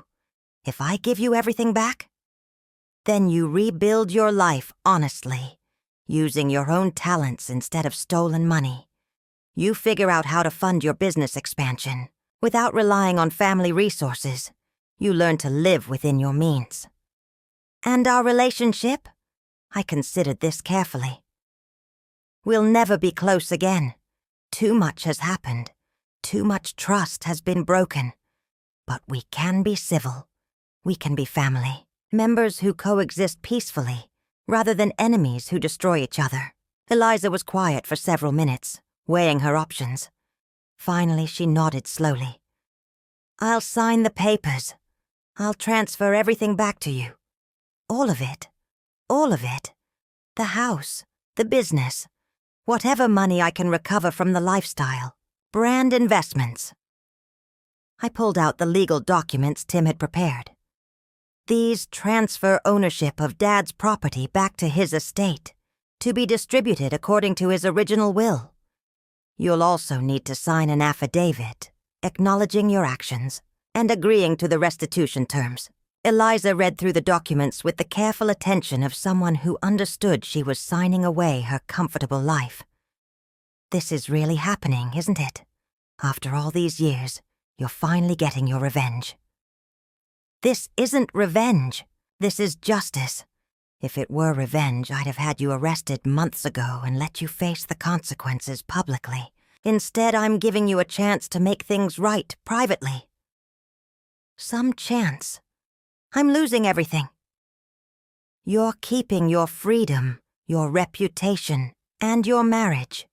if I give you everything back, then you rebuild your life honestly, using your own talents instead of stolen money. You figure out how to fund your business expansion without relying on family resources. You learn to live within your means. And our relationship? I considered this carefully. We'll never be close again. Too much has happened. Too much trust has been broken. But we can be civil. We can be family. Members who coexist peacefully, rather than enemies who destroy each other. Eliza was quiet for several minutes, weighing her options. Finally, she nodded slowly. I'll sign the papers. I'll transfer everything back to you. All of it. All of it. The house, the business, whatever money I can recover from the lifestyle, brand investments. I pulled out the legal documents Tim had prepared. These transfer ownership of Dad's property back to his estate, to be distributed according to his original will. You'll also need to sign an affidavit, acknowledging your actions and agreeing to the restitution terms. Eliza read through the documents with the careful attention of someone who understood she was signing away her comfortable life. This is really happening, isn't it? After all these years, you're finally getting your revenge. This isn't revenge. This is justice. If it were revenge, I'd have had you arrested months ago and let you face the consequences publicly. Instead, I'm giving you a chance to make things right privately. Some chance. I'm losing everything. You're keeping your freedom, your reputation, and your marriage.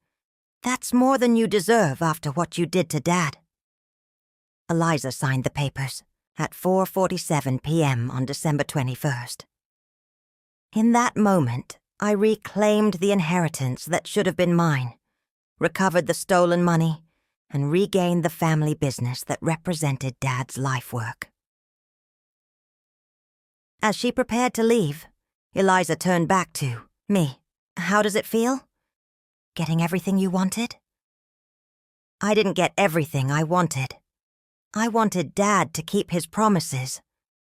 That's more than you deserve after what you did to Dad. Eliza signed the papers at 4:47 p.m. on December 21st. In that moment, I reclaimed the inheritance that should have been mine, recovered the stolen money, and regained the family business that represented Dad's life work. As she prepared to leave, Eliza turned back to me. How does it feel? Getting everything you wanted? I didn't get everything I wanted. I wanted Dad to keep his promises.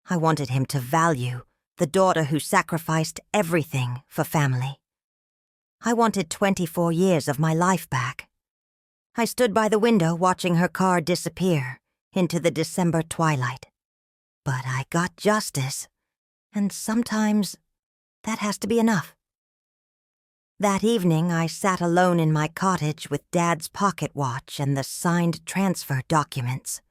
I wanted him to value the daughter who sacrificed everything for family. I wanted 24 years of my life back. I stood by the window watching her car disappear into the December twilight. But I got justice, and sometimes that has to be enough. That evening, I sat alone in my cottage with Dad's pocket watch and the signed transfer documents.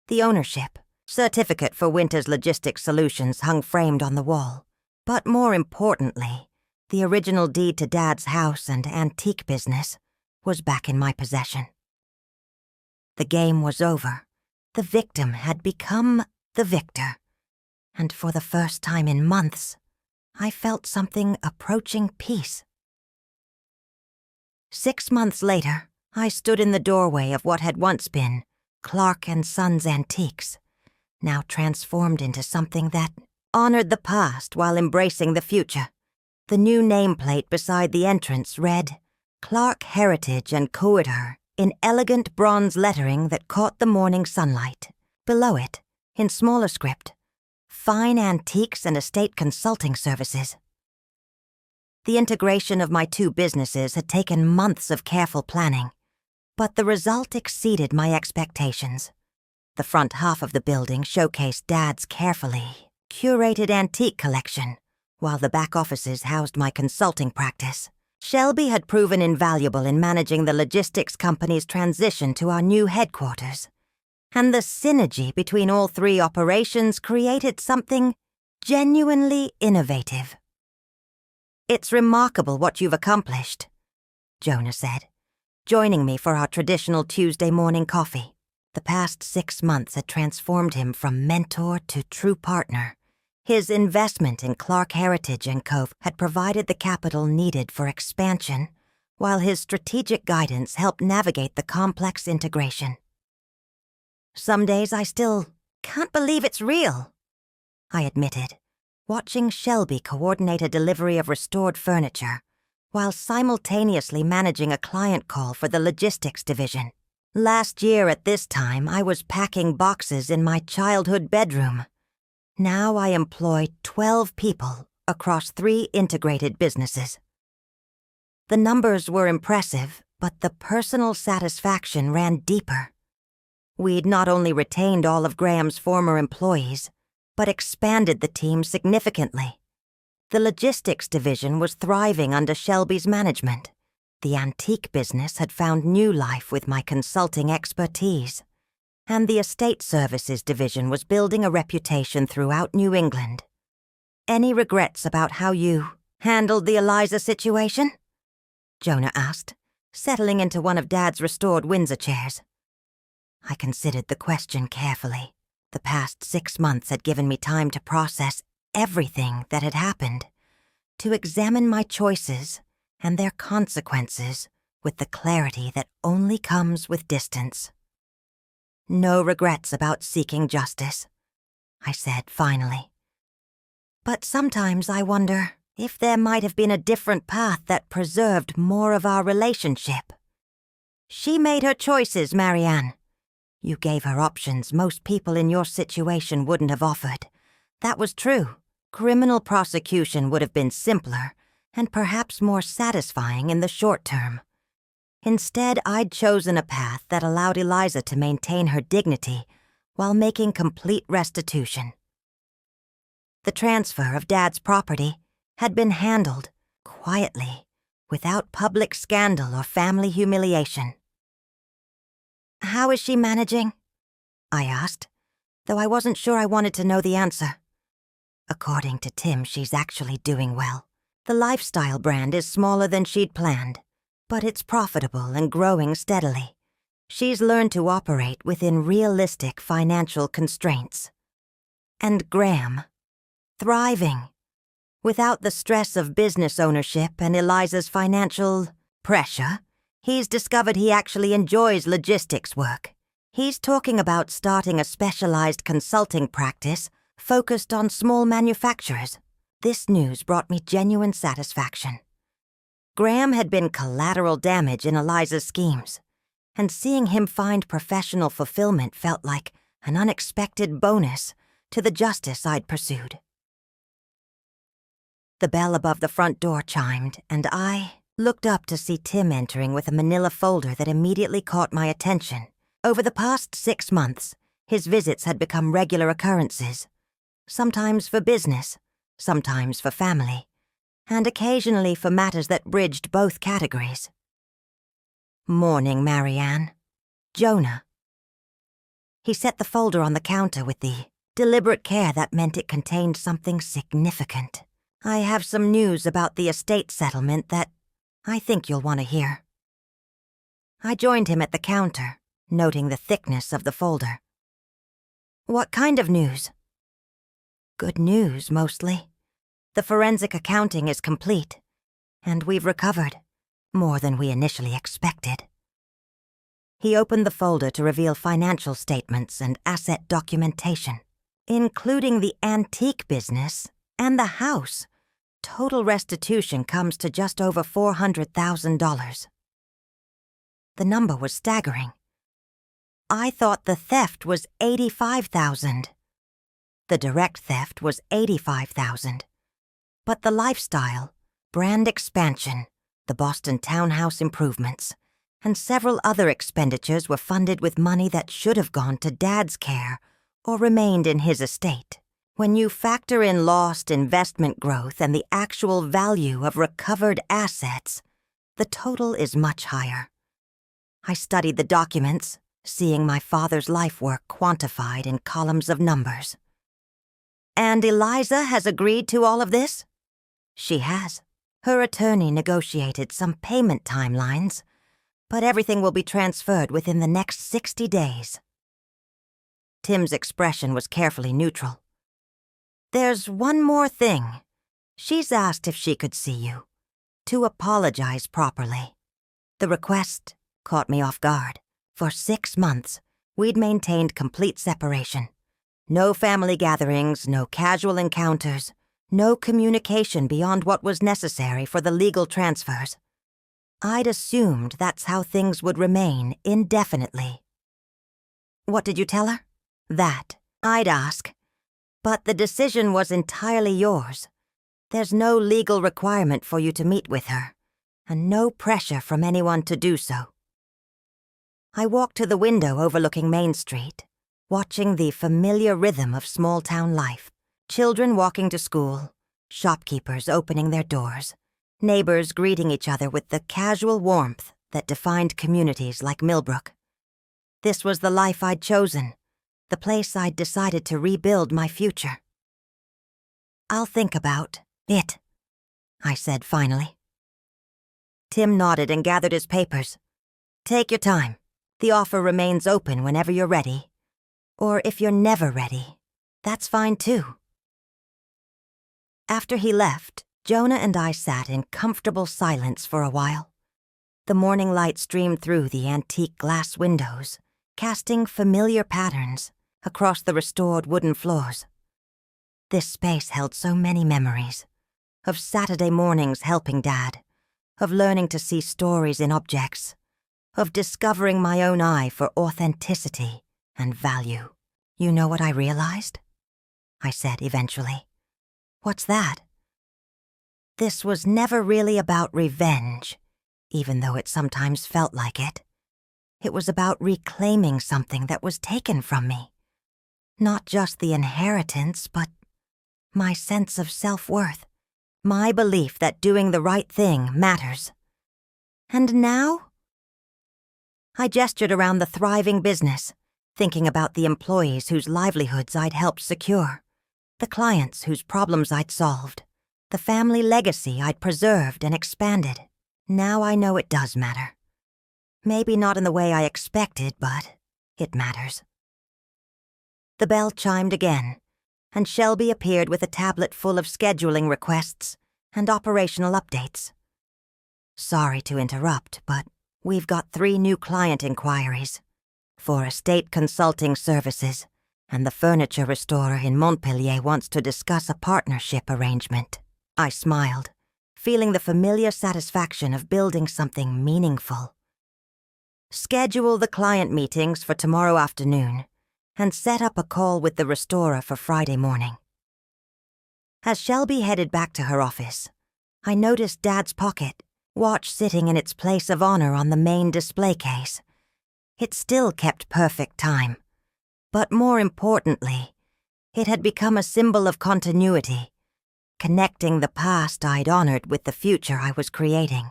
The ownership certificate for Winter's Logistics Solutions hung framed on the wall. But more importantly, the original deed to Dad's house and antique business was back in my possession. The game was over. The victim had become the victor. And for the first time in months, I felt something approaching peace. 6 months later, I stood in the doorway of what had once been Clark & Sons Antiques, now transformed into something that honored the past while embracing the future. The new nameplate beside the entrance read, Clark Heritage and Courtier, in elegant bronze lettering that caught the morning sunlight. Below it, in smaller script, Fine Antiques and Estate Consulting Services. The integration of my two businesses had taken months of careful planning, but the result exceeded my expectations. The front half of the building showcased Dad's carefully curated antique collection, while the back offices housed my consulting practice. Shelby had proven invaluable in managing the logistics company's transition to our new headquarters, and the synergy between all three operations created something genuinely innovative. It's remarkable what you've accomplished. Jonah said, joining me for our traditional Tuesday morning coffee. The past 6 months had transformed him from mentor to true partner. His investment in Clark Heritage & Co. had provided the capital needed for expansion, while his strategic guidance helped navigate the complex integration. Some days I still can't believe it's real, I admitted, watching Shelby coordinate a delivery of restored furniture, while simultaneously managing a client call for the logistics division. Last year at this time, I was packing boxes in my childhood bedroom. Now I employ 12 people across 3 integrated businesses. The numbers were impressive, but the personal satisfaction ran deeper. We'd not only retained all of Graham's former employees, but expanded the team significantly. The logistics division was thriving under Shelby's management. The antique business had found new life with my consulting expertise, and the estate services division was building a reputation throughout New England. Any regrets about how you handled the Eliza situation? Jonah asked, settling into one of Dad's restored Windsor chairs. I considered the question carefully. The past 6 months had given me time to process everything that had happened, to examine my choices and their consequences with the clarity that only comes with distance. No regrets about seeking justice, I said finally. But sometimes I wonder if there might have been a different path that preserved more of our relationship. She made her choices, Marianne. You gave her options most people in your situation wouldn't have offered. That was true. Criminal prosecution would have been simpler and perhaps more satisfying in the short term. Instead, I'd chosen a path that allowed Eliza to maintain her dignity while making complete restitution. The transfer of Dad's property had been handled quietly, without public scandal or family humiliation. How is she managing? I asked, though I wasn't sure I wanted to know the answer. According to Tim, she's actually doing well. The lifestyle brand is smaller than she'd planned, but it's profitable and growing steadily. She's learned to operate within realistic financial constraints. And Graham, thriving, without the stress of business ownership and Eliza's financial pressure. He's discovered he actually enjoys logistics work. He's talking about starting a specialized consulting practice focused on small manufacturers. This news brought me genuine satisfaction. Graham had been collateral damage in Eliza's schemes, and seeing him find professional fulfillment felt like an unexpected bonus to the justice I'd pursued. The bell above the front door chimed, and I looked up to see Tim entering with a manila folder that immediately caught my attention. Over the past 6 months, his visits had become regular occurrences, sometimes for business, sometimes for family, and occasionally for matters that bridged both categories. Morning, Marianne. Jonah. He set the folder on the counter with the deliberate care that meant it contained something significant. I have some news about the estate settlement that I think you'll want to hear. I joined him at the counter, noting the thickness of the folder. What kind of news? Good news, mostly. The forensic accounting is complete, and we've recovered more than we initially expected. He opened the folder to reveal financial statements and asset documentation, including the antique business and the house. Total restitution comes to just over $400,000. The number was staggering. I thought the theft was $85,000. The direct theft was $85,000. But the lifestyle, brand expansion, the Boston townhouse improvements, and several other expenditures were funded with money that should have gone to Dad's care or remained in his estate. When you factor in lost investment growth and the actual value of recovered assets, the total is much higher. I studied the documents, seeing my father's life work quantified in columns of numbers. And Eliza has agreed to all of this? She has. Her attorney negotiated some payment timelines, but everything will be transferred within the next 60 days. Tim's expression was carefully neutral. There's one more thing. She's asked if she could see you, to apologize properly. The request caught me off guard. For 6 months, we'd maintained complete separation. No family gatherings, no casual encounters, no communication beyond what was necessary for the legal transfers. I'd assumed that's how things would remain indefinitely. What did you tell her? That, I'd ask. But the decision was entirely yours. There's no legal requirement for you to meet with her, and no pressure from anyone to do so. I walked to the window overlooking Main Street, watching the familiar rhythm of small-town life. Children walking to school, shopkeepers opening their doors, neighbors greeting each other with the casual warmth that defined communities like Millbrook. This was the life I'd chosen, the place I'd decided to rebuild my future. I'll think about it, I said finally. Tim nodded and gathered his papers. Take your time. The offer remains open whenever you're ready. Or if you're never ready, that's fine too. After he left, Jonah and I sat in comfortable silence for a while. The morning light streamed through the antique glass windows, casting familiar patterns across the restored wooden floors. This space held so many memories, of Saturday mornings helping Dad, of learning to see stories in objects, of discovering my own eye for authenticity and value. You know what I realized? I said eventually. What's that? This was never really about revenge, even though it sometimes felt like it. It was about reclaiming something that was taken from me. Not just the inheritance, but my sense of self-worth, my belief that doing the right thing matters. And now? I gestured around the thriving business, thinking about the employees whose livelihoods I'd helped secure, the clients whose problems I'd solved, the family legacy I'd preserved and expanded. Now I know it does matter. Maybe not in the way I expected, but it matters. The bell chimed again, and Shelby appeared with a tablet full of scheduling requests and operational updates. Sorry to interrupt, but we've got 3 new client inquiries for estate consulting services, and the furniture restorer in Montpellier wants to discuss a partnership arrangement. I smiled, feeling the familiar satisfaction of building something meaningful. Schedule the client meetings for tomorrow afternoon, and set up a call with the restorer for Friday morning. As Shelby headed back to her office, I noticed Dad's pocket, watch sitting in its place of honor on the main display case. It still kept perfect time, but more importantly, it had become a symbol of continuity, connecting the past I'd honored with the future I was creating.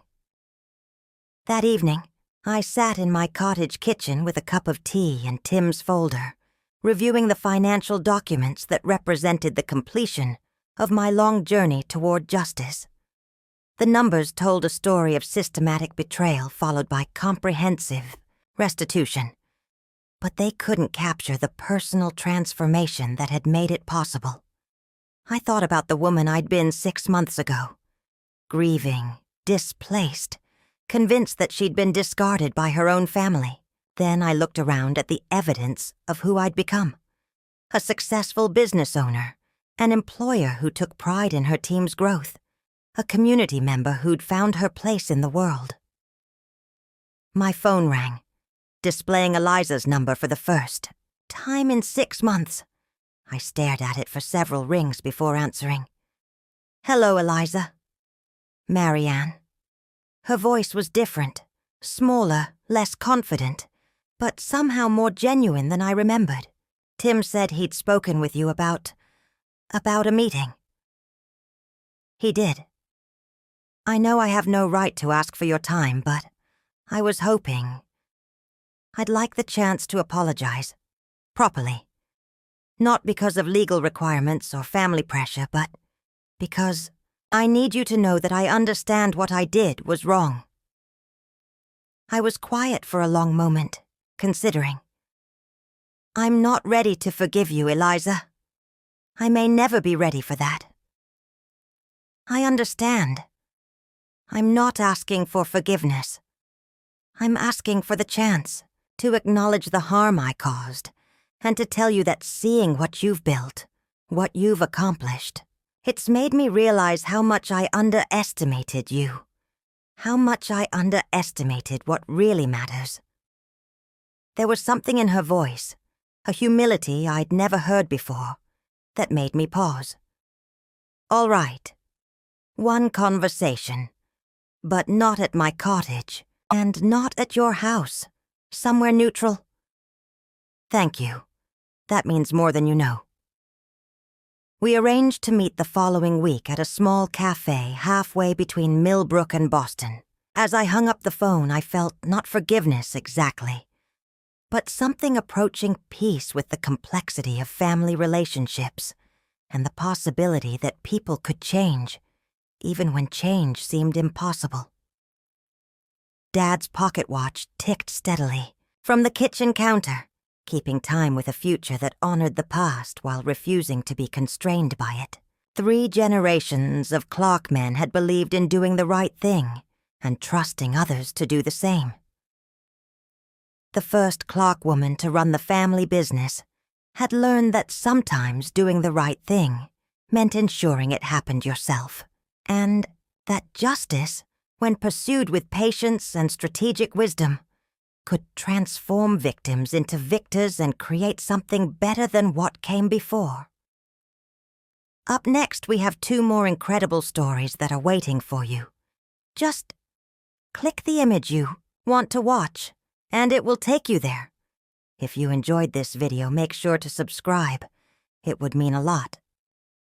That evening, I sat in my cottage kitchen with a cup of tea and Tim's folder, reviewing the financial documents that represented the completion of my long journey toward justice. The numbers told a story of systematic betrayal followed by comprehensive restitution, but they couldn't capture the personal transformation that had made it possible. I thought about the woman I'd been 6 months ago, grieving, displaced, convinced that she'd been discarded by her own family. Then I looked around at the evidence of who I'd become. A successful business owner, an employer who took pride in her team's growth, a community member who'd found her place in the world. My phone rang, displaying Eliza's number for the first time in 6 months. I stared at it for several rings before answering. Hello, Eliza. Marianne. Her voice was different, smaller, less confident, but somehow more genuine than I remembered. Tim said he'd spoken with you about a meeting. He did. I know I have no right to ask for your time, but I was hoping I'd like the chance to apologize, properly. Not because of legal requirements or family pressure, but because I need you to know that I understand what I did was wrong." I was quiet for a long moment, considering. "I'm not ready to forgive you, Eliza. I may never be ready for that." "I understand. I'm not asking for forgiveness. I'm asking for the chance to acknowledge the harm I caused and to tell you that seeing what you've built, what you've accomplished, it's made me realize how much I underestimated you, how much I underestimated what really matters." There was something in her voice, a humility I'd never heard before, that made me pause. "All right. One conversation, but not at my cottage, and not at your house. Somewhere neutral." "Thank you. That means more than you know." We arranged to meet the following week at a small cafe halfway between Millbrook and Boston. As I hung up the phone, I felt not forgiveness exactly, but something approaching peace with the complexity of family relationships and the possibility that people could change, even when change seemed impossible. Dad's pocket watch ticked steadily from the kitchen counter, keeping time with a future that honored the past while refusing to be constrained by it. 3 generations of clockmen had believed in doing the right thing and trusting others to do the same. The first clockwoman to run the family business had learned that sometimes doing the right thing meant ensuring it happened yourself, and that justice, when pursued with patience and strategic wisdom, could transform victims into victors and create something better than what came before. Up next, we have 2 more incredible stories that are waiting for you. Just click the image you want to watch, and it will take you there. If you enjoyed this video, make sure to subscribe. It would mean a lot.